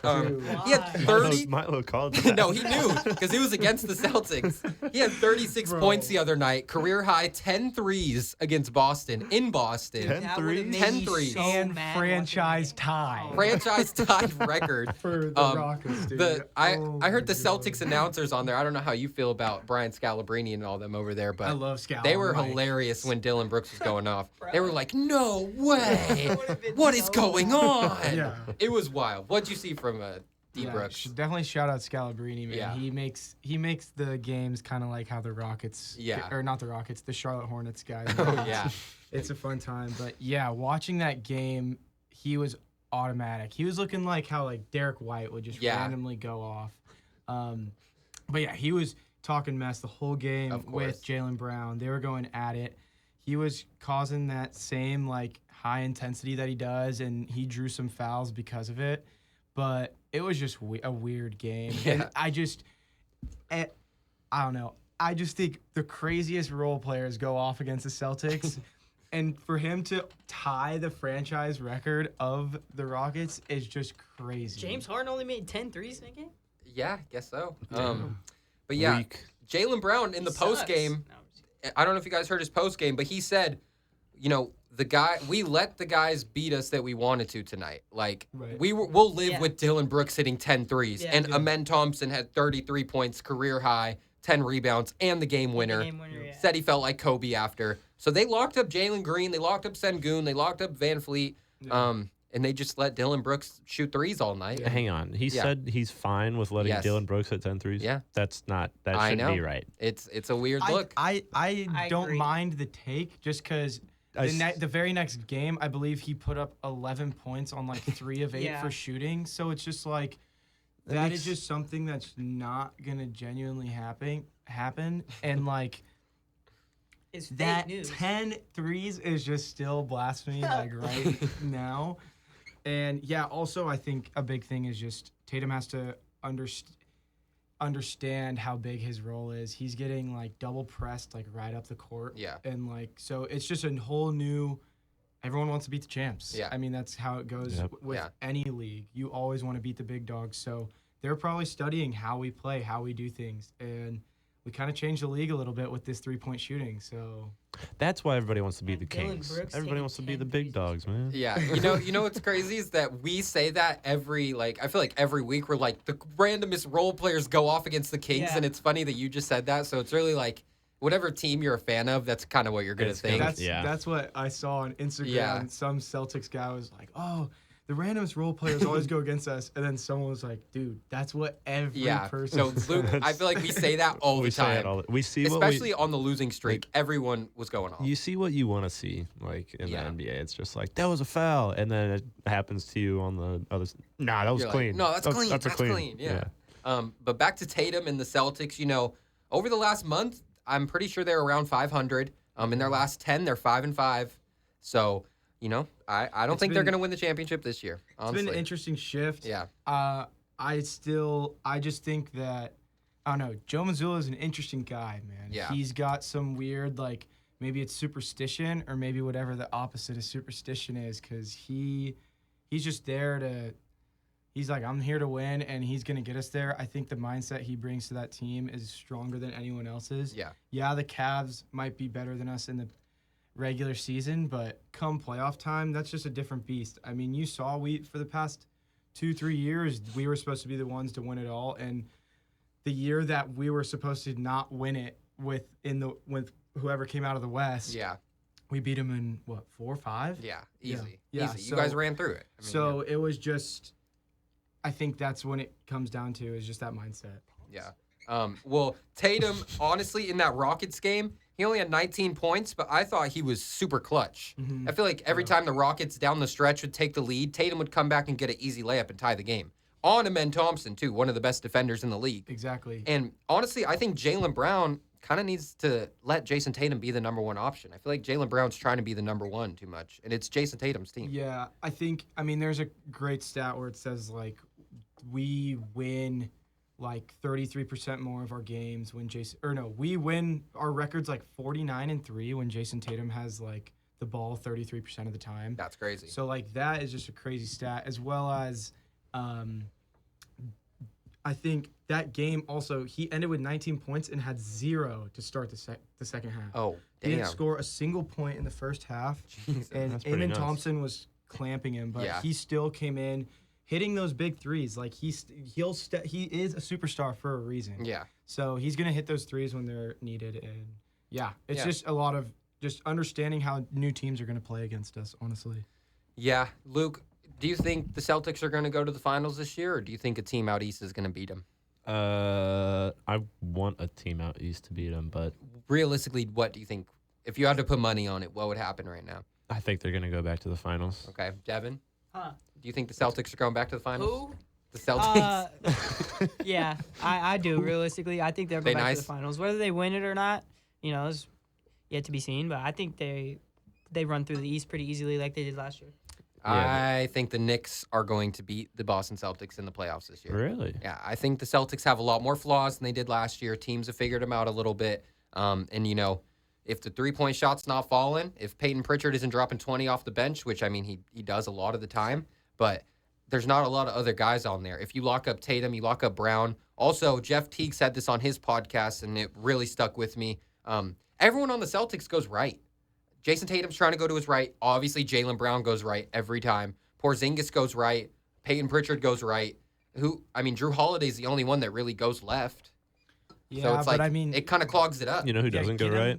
He had 30. Milo called that. No, he knew because it was against the Celtics. He had 36 points the other night. Career high 10 threes against Boston in Boston. 10 threes? 10 threes. And franchise tie. Franchise tied record. For the Rockets, dude. I heard the Celtics announcers on there. I don't know how you feel about Brian Scalabrine and all them over there, but I love Scala. they were hilarious when Dylan Brooks was going off. They were like, "No way! What is going on?" Yeah. It was wild. What'd you see from D. Brooks? Definitely shout out Scalabrine, man. Yeah. He makes the games kind of like how the Rockets, or not the Rockets, the Charlotte Hornets guys. Oh yeah, it's a fun time. But yeah, watching that game, he was automatic. He was looking like how like Derek White would just randomly go off. But yeah, he was talking mess the whole game with Jaylen Brown. They were going at it. He was causing that same like high intensity that he does, and he drew some fouls because of it. But it was just a weird game. Yeah. And I don't know. I just think the craziest role players go off against the Celtics. And for him to tie the franchise record of the Rockets is just crazy. James Harden only made 10 threes in that game? Yeah, I guess so. But yeah, Jaylen Brown in the post game. I don't know if you guys heard his post game, but he said, we let the guys beat us that we wanted to tonight. Like we'll live with Dylan Brooks hitting 10 threes, and Amen Thompson had 33 points, career high, 10 rebounds, and the game winner. Said he felt like Kobe after. So they locked up Jalen Green, they locked up Sengun, they locked up Van Fleet, and they just let Dylan Brooks shoot threes all night. Hang on, he said he's fine with letting Dylan Brooks hit 10 threes. Yeah, that shouldn't be right. It's a weird look. I don't agree. Mind the take just because. The very next game, I believe he put up 11 points on like 3 of 8 for shooting. So it's just like that is just something that's not gonna genuinely happen. And like that 10 threes is just still blasphemy like right now. And yeah, also I think a big thing is just Tatum has to understand how big his role is. He's getting like double pressed like right up the court. Yeah. And like so it's just a whole new everyone wants to beat the champs. Yeah. I mean that's how it goes with any league. You always want to beat the big dogs. So they're probably studying how we play, how we do things. And we kind of changed the league a little bit with this 3-point shooting. So that's why everybody wants to be the Kings. Everybody wants to be the big dogs, man. Yeah. You know what's crazy is that we say that I feel like every week we're like the randomest role players go off against the Kings, and it's funny that you just said that. So it's really like whatever team you're a fan of, that's kind of what you're going to think. That's what I saw on Instagram. Yeah. Some Celtics guy was like, "Oh, the randomest role players always go against us," and then someone was like, "Dude, that's what every person." So Luke, I feel like we say that all the time. We see, especially on the losing streak, everyone was going off. You see what you want to see, like in the NBA. It's just like that was a foul, and then it happens to you on the other. Nah, that was clean. No, that's clean. That's clean. Yeah. But back to Tatum and the Celtics. Over the last month, I'm pretty sure they're around 500. In their last 10, they're 5-5. So. I don't think they're going to win the championship this year, honestly. It's been an interesting shift. Yeah. I just think that, I don't know, Joe Mazzulla is an interesting guy, man. Yeah. He's got some weird, like, maybe it's superstition or maybe whatever the opposite of superstition is, because he's just there to, he's like, I'm here to win, and he's going to get us there. I think the mindset he brings to that team is stronger than anyone else's. Yeah. Yeah, the Cavs might be better than us in the regular season, but come playoff time, that's just a different beast. I mean, you saw for the past 2-3 years, we were supposed to be the ones to win it all, and the year that we were supposed to not win it with whoever came out of the West, we beat them in 4 or 5? Yeah, easy. Yeah. Easy. You guys ran through it. It was just, I think that's when it comes down to is just that mindset. Yeah. Well, Tatum, honestly, in that Rockets game, he only had 19 points, but I thought he was super clutch. Mm-hmm. I feel like every time the Rockets down the stretch would take the lead, Tatum would come back and get an easy layup and tie the game. On Amen Thompson, too, one of the best defenders in the league. Exactly. And honestly, I think Jaylen Brown kind of needs to let Jason Tatum be the number one option. I feel like Jaylen Brown's trying to be the number one too much, and it's Jason Tatum's team. Yeah, I mean, there's a great stat where it says, like, we win, like, 33% more of our games when we win, our record's, like, 49-3 when Jason Tatum has, like, the ball 33% of the time. That's crazy. So, like, that is just a crazy stat, as well as I think that game also, he ended with 19 points and had 0 to start the second half. Oh, damn. He didn't score a single point in the first half. Jesus. And Amen Thompson was clamping him, but he still came in hitting those big threes. Like, he is a superstar for a reason. Yeah. So he's going to hit those threes when they're needed. And, it's just a lot of just understanding how new teams are going to play against us, honestly. Yeah. Luke, do you think the Celtics are going to go to the finals this year, or do you think a team out east is going to beat them? I want a team out east to beat them, but realistically, what do you think? If you had to put money on it, what would happen right now? I think they're going to go back to the finals. Okay. Devin? Huh. Do you think the Celtics are going back to the finals? Who? The Celtics? Yeah, I do. Realistically, I think they'll go back to the finals. Whether they win it or not, is yet to be seen. But I think they run through the East pretty easily like they did last year. I think the Knicks are going to beat the Boston Celtics in the playoffs this year. Really? Yeah, I think the Celtics have a lot more flaws than they did last year. Teams have figured them out a little bit. If the three-point shot's not falling, if Peyton Pritchard isn't dropping 20 off the bench, which, I mean, he does a lot of the time, but there's not a lot of other guys on there. If you lock up Tatum, you lock up Brown. Also, Jeff Teague said this on his podcast, and it really stuck with me. Everyone on the Celtics goes right. Jason Tatum's trying to go to his right. Obviously, Jaylen Brown goes right every time. Porzingis goes right. Peyton Pritchard goes right. Drew Holiday's the only one that really goes left. Yeah, so it's but like, it kind of clogs it up. You know who doesn't go right?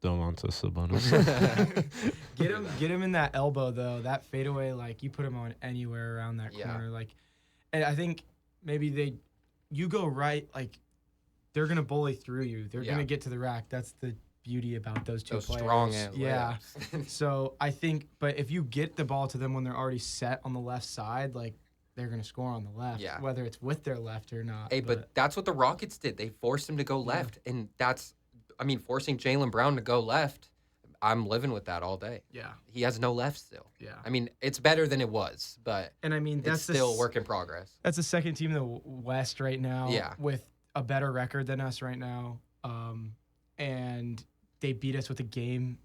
Domantas Sabonis. Get him in that elbow, though. That fadeaway, like, you put him on anywhere around that corner. Like, and I think maybe you go right, like, they're going to bully through you. They're going to get to the rack. That's the beauty about those two players. Strong So I think, but if you get the ball to them when they're already set on the left side, like, they're going to score on the left, whether it's with their left or not. Hey, but that's what the Rockets did. They forced him to go left, and forcing Jaylen Brown to go left, I'm living with that all day. Yeah. He has no left still. Yeah. I mean, it's better than it was, but that's still a work in progress. That's the second team in the West right now with a better record than us right now. And they beat us with a game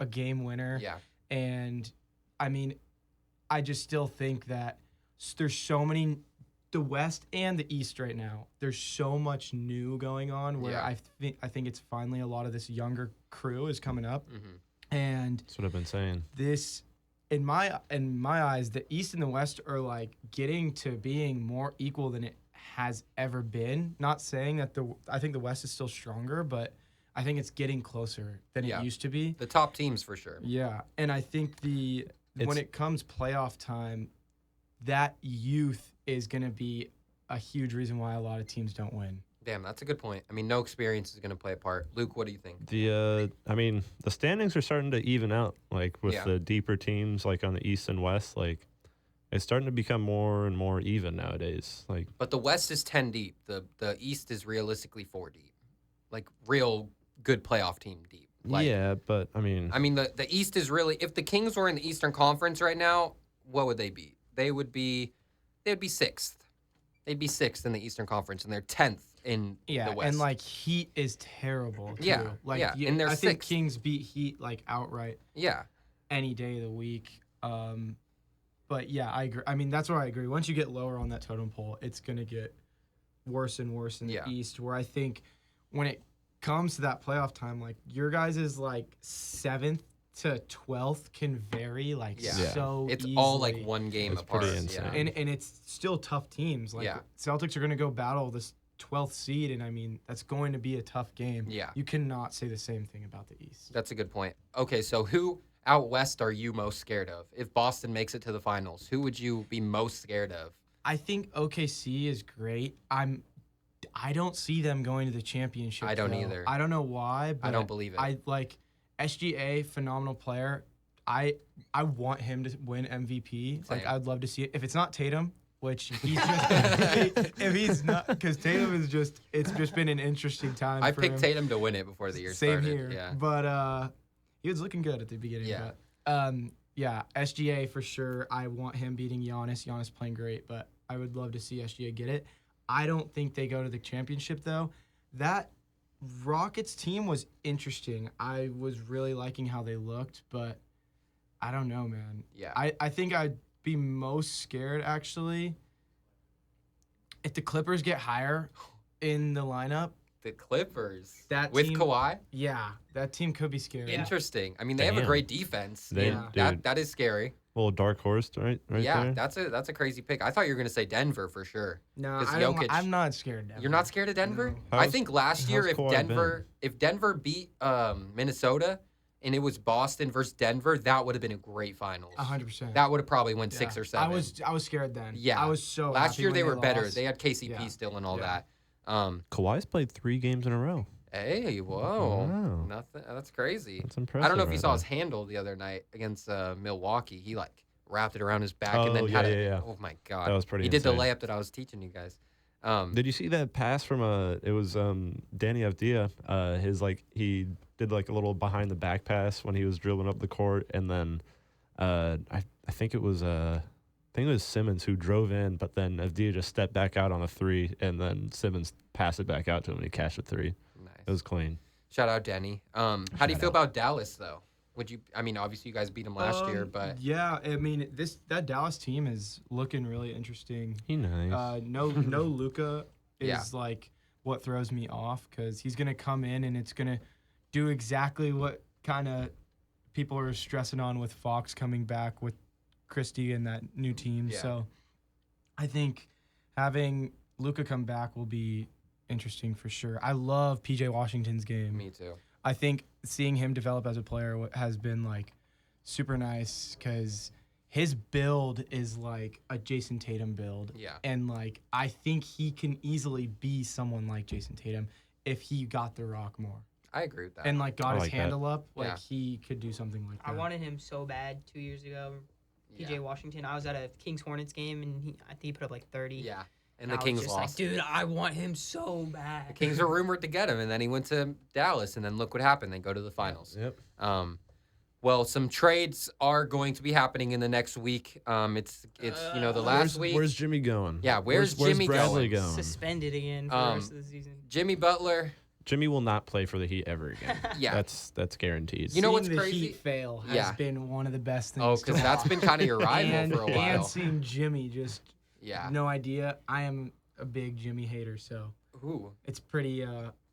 winner. Yeah. And, I just still think that there's so many, the West and the East right now, there's so much new going on where I think it's finally a lot of this younger crew is coming up. Mm-hmm. And that's what I've been saying. This, in my eyes, the East and the West are like getting to being more equal than it has ever been. Not saying that I think the West is still stronger, but I think it's getting closer than it used to be. The top teams for sure. Yeah, and I think when it comes playoff time, that youth is going to be a huge reason why a lot of teams don't win. Damn, that's a good point. No experience is going to play a part. Luke, what do you think? The standings are starting to even out, like with the deeper teams, like on the East and West, like it's starting to become more and more even nowadays. Like, but the West is 10 deep. The East is realistically 4 deep. Like real good playoff team deep. Like, yeah, but I mean, the East is really. If the Kings were in the Eastern Conference right now, what would they be? They'd be sixth. They'd be sixth in the Eastern Conference, and they're 10th in the West. And like Heat is terrible too. Yeah, Like yeah, and they're I think sixth. Kings beat Heat like outright Yeah, any day of the week. But yeah, I agree. I mean, that's where I agree. Once you get lower on that totem pole, it's gonna get worse and worse in the East. Where I think when it comes to that playoff time, like your guys is like 7th to 12th can vary like so it's easily. all like one game It's apart. pretty insane. Yeah. And it's still tough teams. Like Celtics are gonna go battle this 12th seed, and I mean that's going to be a tough game. Yeah. You cannot say the same thing about the East. That's a good point. Okay, so who out West are you most scared of? If Boston makes it to the finals, who would you be most scared of? I think OKC is great. I don't see them going to the championship. I don't though. either. I don't know why, but I don't believe it. I like SGA, phenomenal player. I want him to win MVP. Same. Like I'd love to see it. If it's not Tatum, which he's just if he's not, because Tatum is just it's just been an interesting time. I for picked him. Tatum to win it before the year Same started. here. Yeah. But he was looking good at the beginning. Yeah. But yeah, SGA for sure. I want him beating Giannis. Giannis playing great, but I would love to see SGA get it. I don't think they go to the championship though. That Rockets team was interesting. I was really liking how they looked, but I don't know, man. Yeah. I think I'd be most scared actually if the Clippers get higher in the lineup. The Clippers. That with team- Kawhi? Yeah, that team could be scary. Interesting. I mean, they have a Damn. great defense. Yeah. That is scary. little dark horse, right Yeah, there. that's a crazy pick. I thought you were going to say Denver for sure. No, 'Cause I don't, Jokic- I'm not scared of Denver. You're not scared of Denver? No. I think last year how's Kawhi if Denver beat Minnesota and it was Boston versus Denver, that would have been a great finals. 100%. That would have probably won 6 or 7. I was scared then. Yeah. I was so Last happy year when they were better. lost. They had KCP Yeah. still and all Yeah. that. Kawhi's played 3 games in a row. Hey, whoa. Wow. Nothing. That's crazy. That's impressive. I don't know if you right saw his there. handle the other night against Milwaukee. He like wrapped it around his back Oh, and then yeah, had it. yeah, yeah. Oh my god. That was pretty He did the insane. layup that I was teaching you guys. Did you see that pass from it was Danny Avdija? He did like a little behind the back pass when he was dribbling up the court, and then I think it was Simmons who drove in, but then Avdija just stepped back out on a 3, and then Simmons passed it back out to him and he cashed a 3. Nice. It was clean. Shout out Denny. How do you Shout feel out. about Dallas though? Obviously you guys beat them last year, but Yeah, I mean that Dallas team is looking really interesting. He nice. No Luka is Yeah. like what throws me off because he's gonna come in and it's gonna do exactly what kind of people are stressing on with Fox coming back with Christie and that new team. Yeah. So I think having Luka come back will be interesting for sure. I love PJ Washington's game. me too. I think seeing him develop as a player has been like super nice because his build is like a Jason Tatum build. Yeah. And like I think he can easily be someone like Jason Tatum if he got the rock more I agree with that. and like got I his like that. handle up. Like Yeah. he could do something like that. I wanted him so bad 2 years ago. PJ Yeah. Washington. I was at a Kings Hornets game and I think he put up like 30. Yeah. And I the was Kings just lost. Like, dude, I want him so bad. The Kings were rumored to get him, and then he went to Dallas, and then look what happened. They go to the finals. Yep. Well, some trades are going to be happening in the next week. It's the last week. Where's Jimmy going? Yeah, where's Jimmy Bradley going? going? Suspended again for the rest of the season. Jimmy Butler. Jimmy will not play for the Heat ever again. Yeah. That's guaranteed. You know Seeing what's the crazy? Heat fail has Yeah. been one of the best things. Oh, to because that's watch. been kind of your rival and, for a while. and seeing Jimmy just Yeah. no idea. I am a big Jimmy hater, so Ooh. it's pretty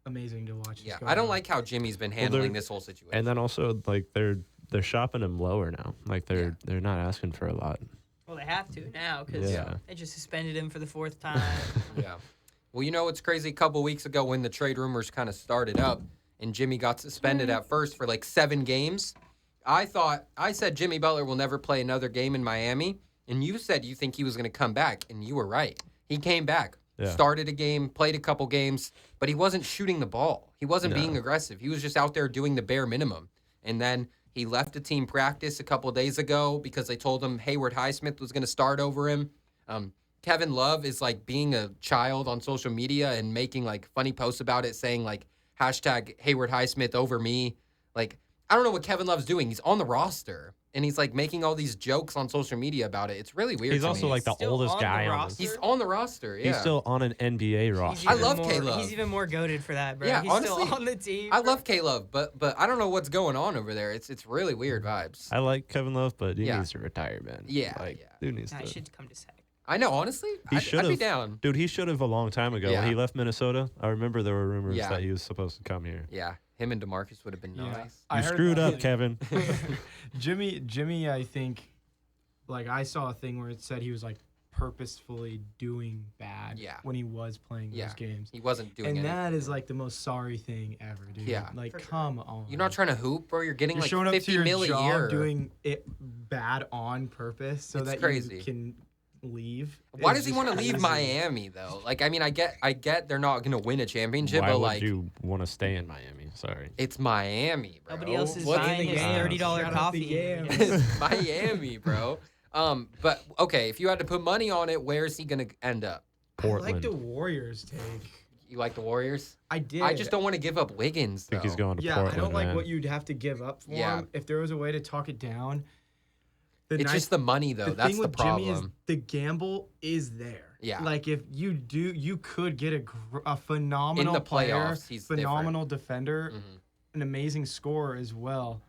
amazing to watch. Yeah. this go I don't on. like how Jimmy's been they're- handling this whole situation. And then also like they're shopping him lower now. Like they're not asking for a lot. Well, they have to now because Yeah. they just suspended him for the 4th time. Yeah. Well, you know what's crazy? A couple weeks ago when the trade rumors kind of started up and Jimmy got suspended at first for like 7 games, I said Jimmy Butler will never play another game in Miami. And you said you think he was going to come back, and you were right. He came back, Yeah. started a game, played a couple games, but he wasn't shooting the ball. He wasn't No. being aggressive. He was just out there doing the bare minimum. And then he left a team practice a couple days ago because they told him Hayward Highsmith was going to start over him. Kevin Love is like being a child on social media and making like funny posts about it, saying like hashtag Hayward Highsmith over me. Like, I don't know what Kevin Love's doing. He's on the roster, and he's like making all these jokes on social media about it. It's really weird. He's to also me. like the Still oldest on the guy on roster? this. He's on the roster. Yeah. He's still on an NBA roster. I love more, K-Love. He's even more goated for that, bro. Yeah, He's honestly, still on the team. I love K-Love, but I don't know what's going on over there. It's really weird vibes. I like Kevin Love, but he Yeah. needs to retire, man. Yeah, Like, yeah. dude needs Nah, he to. should come to Sac. I know, honestly, He I'd should be have. down. Dude, he should have a long time ago. Yeah. When he left Minnesota, I remember there were rumors Yeah. that he was supposed to come here. Yeah, him and DeMarcus would have been Yeah. nice. I You heard screwed that. up, Kevin. Jimmy, I think, like I saw a thing where it said he was like purposefully doing bad Yeah. when he was playing Yeah. those games. He wasn't doing And anything. that is like the most sorry thing ever, dude. Yeah. Like, For sure. come on. You're not trying to hoop, bro. You're getting You're like showing up to 50 your mil a job year. doing it bad on purpose so It's that crazy. you can leave. Why It's does he just want to leave crazy. Miami though? Like, I mean, I get they're not gonna win a championship, Why but would like, you want to stay in Miami? Sorry. it's Miami, bro. Nobody else is What's buying in his the game? $30 Shout out the coffee. Yams. It's Miami, bro. But okay, if you had to put money on it, where's he gonna end up? I like Portland. the Warriors take. You like the Warriors? I did. I just don't want to give up Wiggins. I think he's though. going to Yeah, Portland, I don't like man. what you'd have to give up for Yeah. him. If there was a way to talk it down. It's just the money though. the That's thing the with Jimmy is problem. the gamble is there. Yeah. Like if you do, you could get a phenomenal In the player, playoffs, he's phenomenal defender, Mhm. an amazing scorer as well.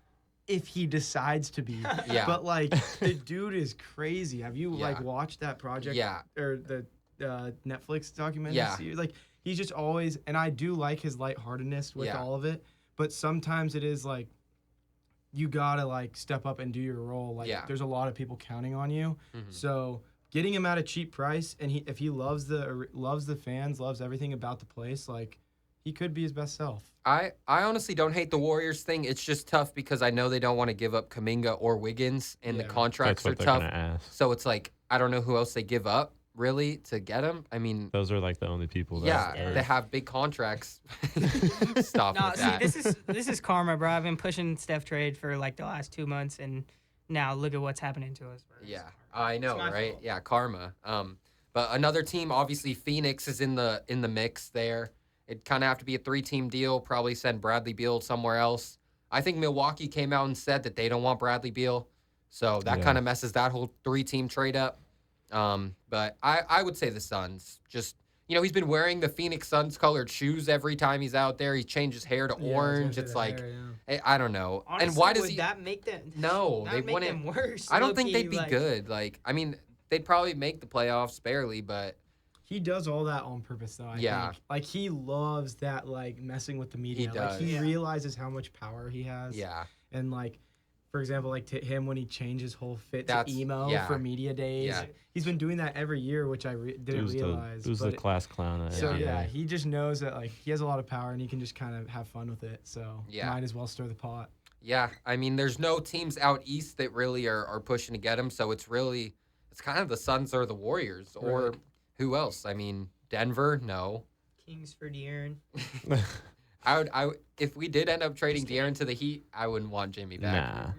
If he decides to be, Yeah. But like the dude is crazy. Have you like Yeah. watched that project? Yeah. Or the Netflix documentary Yeah. series? Like he's just always, and I do like his lightheartedness with Yeah. all of it. But sometimes it is like you gotta like step up and do your role. Like Yeah. there's a lot of people counting on you. Mhm. So getting him at a cheap price, and if he loves the fans, loves everything about the place, like he could be his best self. I honestly don't hate the Warriors thing. It's just tough because I know they don't want to give up Kuminga or Wiggins, and the Yeah. contracts That's what are they're tough. going to ask. So it's like I don't know who else they give up really to get him. I mean, Those are like the only people that yeah, are- they have big contracts. Stop No, with see, that. this is karma, bro. I've been pushing Steph trade for like the last 2 months, and now look at what's happening to us, bro. Yeah, I know, my right? fault. Yeah, karma. But another team, obviously, Phoenix is in the mix there. It'd kind of have to be a 3-team deal. Probably send Bradley Beal somewhere else. I think Milwaukee came out and said that they don't want Bradley Beal, so that Yeah. kind of messes that whole 3-team trade up. But I would say the Suns. Just he's been wearing the Phoenix Suns colored shoes every time he's out there. He changed his hair to orange. It's like I don't know. Honestly, and why does would he? that make them? No, that they would make wouldn't. them worse. I don't think low-key, they'd be like- good. Like, I mean, they'd probably make the playoffs barely, but He does all that on purpose, though. I Yeah. think. Like he loves that, like messing with the media. He Like he does. realizes how much power he has. yeah, And like, for example, like to him when he changed his whole fit to That's- emo yeah. for media days. Yeah. He's been doing that every year, which I didn't realize. Who's the but- class clown at So NBA? yeah, he just knows that like he has a lot of power and he can just kind of have fun with it. So Yeah. might as well stir the pot. yeah. I mean, there's no teams out east that really are pushing to get him, so it's kind of the Suns or the Warriors or Right. who else? I mean, Denver, no. Kings for De'Aaron. I would if we did end up trading De'Aaron to the Heat, I wouldn't want Jimmy back. Nah, Heck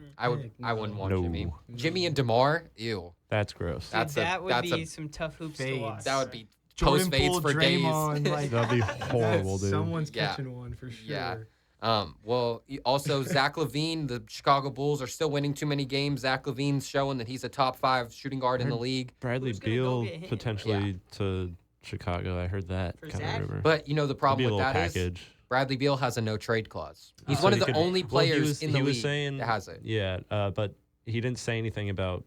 I wouldn't want no. Jimmy. No. Jimmy and DeMar, ew. that's gross. Dude, That's that would that's be some tough hoops to fades. watch. that would be Jordan post fades Poole, for Draymond, days. like, That'd be horrible, that's- dude. Someone's Yeah. catching one for sure. Yeah. Well, also Zach LaVine, the Chicago Bulls are still winning too many games. Zach LaVine's showing that he's a top 5 shooting guard in the league. Bradley Who's gonna go Beal get him? potentially to Chicago. I heard that For kind of Zach? rumor. But the It'd be problem a with little that is package. Bradley Beal has a no trade clause. He's So one he of the could- only well, he players was- in the he was league saying- that has it. Yeah, but he didn't say anything about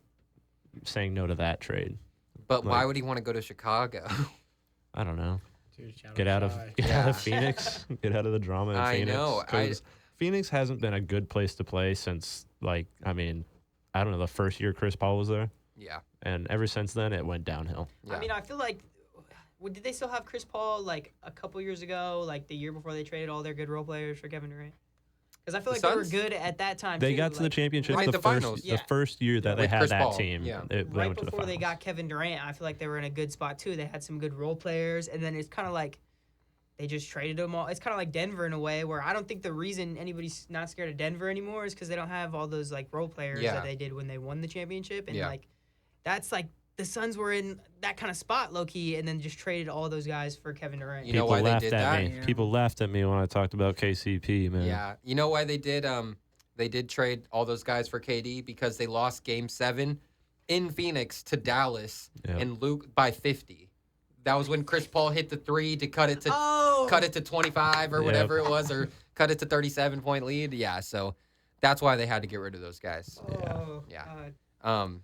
saying no to that trade. But why like- would he want to go to Chicago? I don't know. Dude, shout Get out of Shy. Yeah. Phoenix. Get out of the drama in I Phoenix. know. 'Cause Phoenix hasn't been a good place to play since I don't know, the first year Chris Paul was there, Yeah. and ever since then it went downhill. Yeah. I mean, I feel like, did they still have Chris Paul like a couple years ago, like the year before they traded all their good role players for Kevin Durant? Because I feel The like they were Suns? good at that time. They too, got to the like, championship Right, the the finals. first Yeah. the first year that they With had Chris that Paul, team. yeah. They right went to the before they finals. got Kevin Durant. I feel like they were in a good spot too. They had some good role players, and then it's kind of like they just traded them all. It's kind of like Denver in a way, where I don't think the reason anybody's not scared of Denver anymore is because they don't have all those like role players Yeah. that they did when they won the championship, and Yeah. like that's like the Suns were in that kind of spot, low key, and then just traded all those guys for Kevin Durant. You know why they did that? Me. People laughed at me when I talked about KCP, man. Yeah. You know why they did? They did trade all those guys for KD because they lost Game 7 in Phoenix to Dallas and Luke by 50. That was when Chris Paul hit the 3 to cut it to 25 or whatever it was, or cut it to 37-point lead. Yeah, so that's why they had to get rid of those guys. Yeah. God.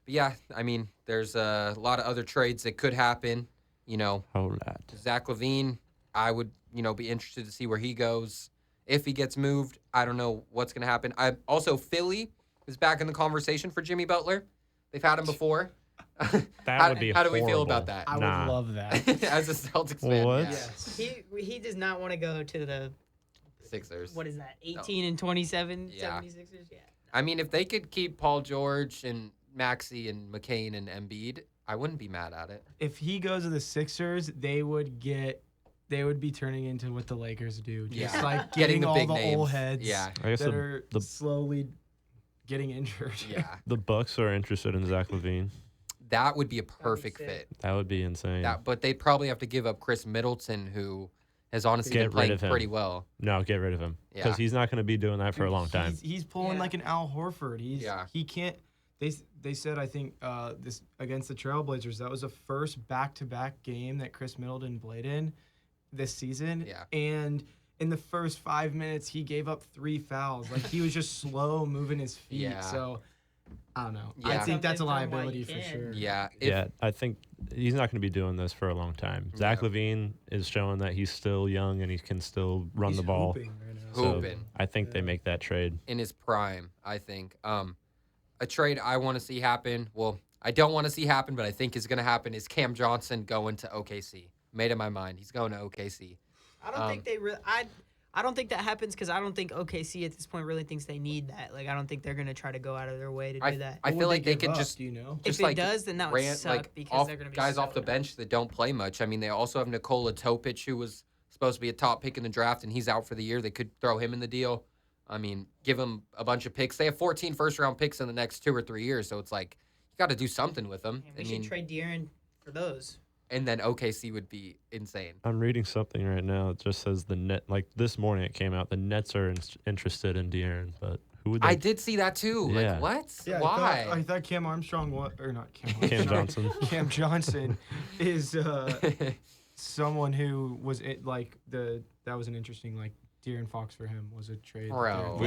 But yeah, I mean, there's a lot of other trades that could happen. You know, Zach LaVine, I would, be interested to see where he goes. If he gets moved, I don't know what's going to happen. Also, Philly is back in the conversation for Jimmy Butler. They've had him before. That would be How do we feel about that? I would love that. As a Celtics fan, what? Yes. He does not want to go to the Sixers. What is that? 18 and 27 Yeah. 76ers? Yeah. I mean, if they could keep Paul George and Maxey and McCain and Embiid, I wouldn't be mad at it. If he goes to the Sixers, they would be turning into what the Lakers do. Just like Getting getting the all big the names. old heads Yeah. I guess that are slowly getting injured. Yeah. the Bucks are interested in Zach LaVine. That would be a perfect sick. fit. That would be insane. But they'd probably have to give up Chris Middleton, who has honestly Get been rid playing of him. pretty well. No, get rid of him because he's not going to be doing that for a long time. He's pulling Yeah. like an Al Horford. He can't. They said, I think, this against the Trailblazers, that was the first back-to-back game that Chris Middleton played in this season. Yeah. And in the first 5 minutes, he gave up 3 fouls. Like, he was just slow moving his feet. Yeah. So, I don't know. Yeah. I think that's a Something from what liability you for can. sure. Yeah. Yeah, I think he's not going to be doing this for a long time. Zach LaVine is showing that he's still young and he can still run the ball. Hooping right now. So Hooping. I think they make that trade. In his prime, I think. A trade I want to see happen, well, I don't want to see happen, but I think is going to happen, is Cam Johnson going to OKC. Made up my mind. He's going to OKC. I don't think they really. I don't think that happens because I don't think OKC at this point really thinks they need that. Like, I don't think they're going to try to go out of their way to do that. I What feel would like they give could up, just do you know? just If it like does, then that would Rant, suck like because they're off, going to be guys off the so- bench that don't play much. I mean, they also have Nikola Topic, who was supposed to be a top pick in the draft, and he's out for the year. They could throw him in the deal. I mean, give him a bunch of picks. They have 14 first-round picks in the next 2 or 3 years, so it's like you got to do something with them. We should trade De'Aaron for those. And then OKC would be insane. I'm reading something right now. It just says the net. Like this morning, it came out. The Nets are interested in De'Aaron, but who would they? I did see that too. Yeah. Like what? Yeah, Why? I thought Cam Armstrong or not Cam Cam Armstrong. Johnson. Cam Johnson is someone who was that was an interesting De'Aaron Fox for him was a trade. Bro.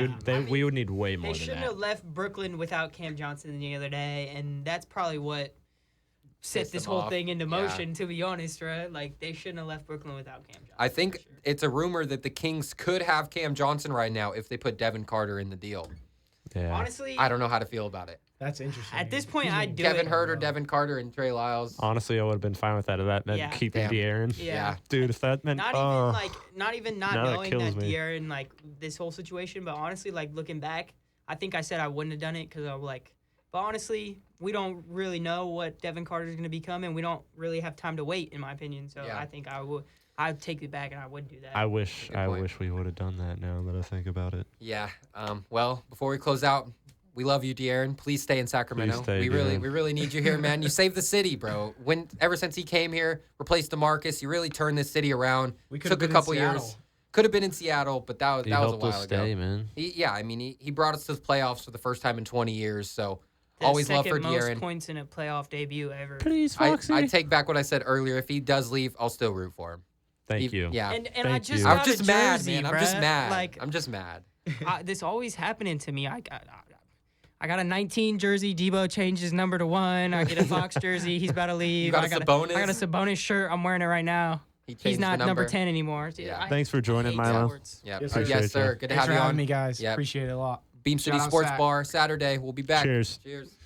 We would need way more They than shouldn't that. have left Brooklyn without Cam Johnson the other day, and that's probably what set Pissed this them whole off. thing into Yeah. motion, to be honest, right? Like, they shouldn't have left Brooklyn without Cam Johnson. I think for sure. it's a rumor that the Kings could have Cam Johnson right now if they put Devin Carter in the deal. Yeah. Honestly, I don't know how to feel about it. That's interesting. At this point, I'd do Kevin it. Herter, Devin Carter, and Trey Lyles. Honestly, I would have been fine with that if that meant Yeah. keeping Damn. De'Aaron. Yeah. Dude, if that meant Not even not Now that knowing kills that me. De'Aaron, this whole situation, but honestly, looking back, I think I said I wouldn't have done it because I was but honestly, we don't really know what Devin Carter is going to become, and we don't really have time to wait, in my opinion. So Yeah. I think I'd take it back and I would do that. I wish Good point. we would have done that now that I think about it. Yeah. Well, before we close out, we love you, De'Aaron. Please stay in Sacramento. Please stay, we De'Aaron. really need you here, man. You saved the city, bro. Ever since he came here, replaced DeMarcus, you really turned this city around. We could Took have a been in couple years. Seattle. Could have been in Seattle, but that was He a helped while us ago. stay, man. He brought us to the playoffs for the first time in 20 years. So The always love for second most De'Aaron. points in a playoff debut ever. Please, I Foxy. take back what I said earlier. If he does leave, I'll still root for him. Thank you. Yeah. And I Thank just you. got I'm just a mad, jersey, man. I'm just bruh. mad. I'm just mad. This always happening to me. I got a 19 jersey. Debo changed his number to 1. I get a Fox jersey. He's about to leave. You got a I got Sabonis? I got a Sabonis shirt. I'm wearing it right now. He changed He's not the number 10 anymore. Dude, Yeah. Thanks for joining, hate Milo. sports. Yeah. Yes, Yes, sir. sir. Good to Thanks have for you having on. me, guys. Yep. Appreciate it a lot. Beam City Shout out Sports Sac. Bar Saturday. We'll be back. Cheers. Cheers.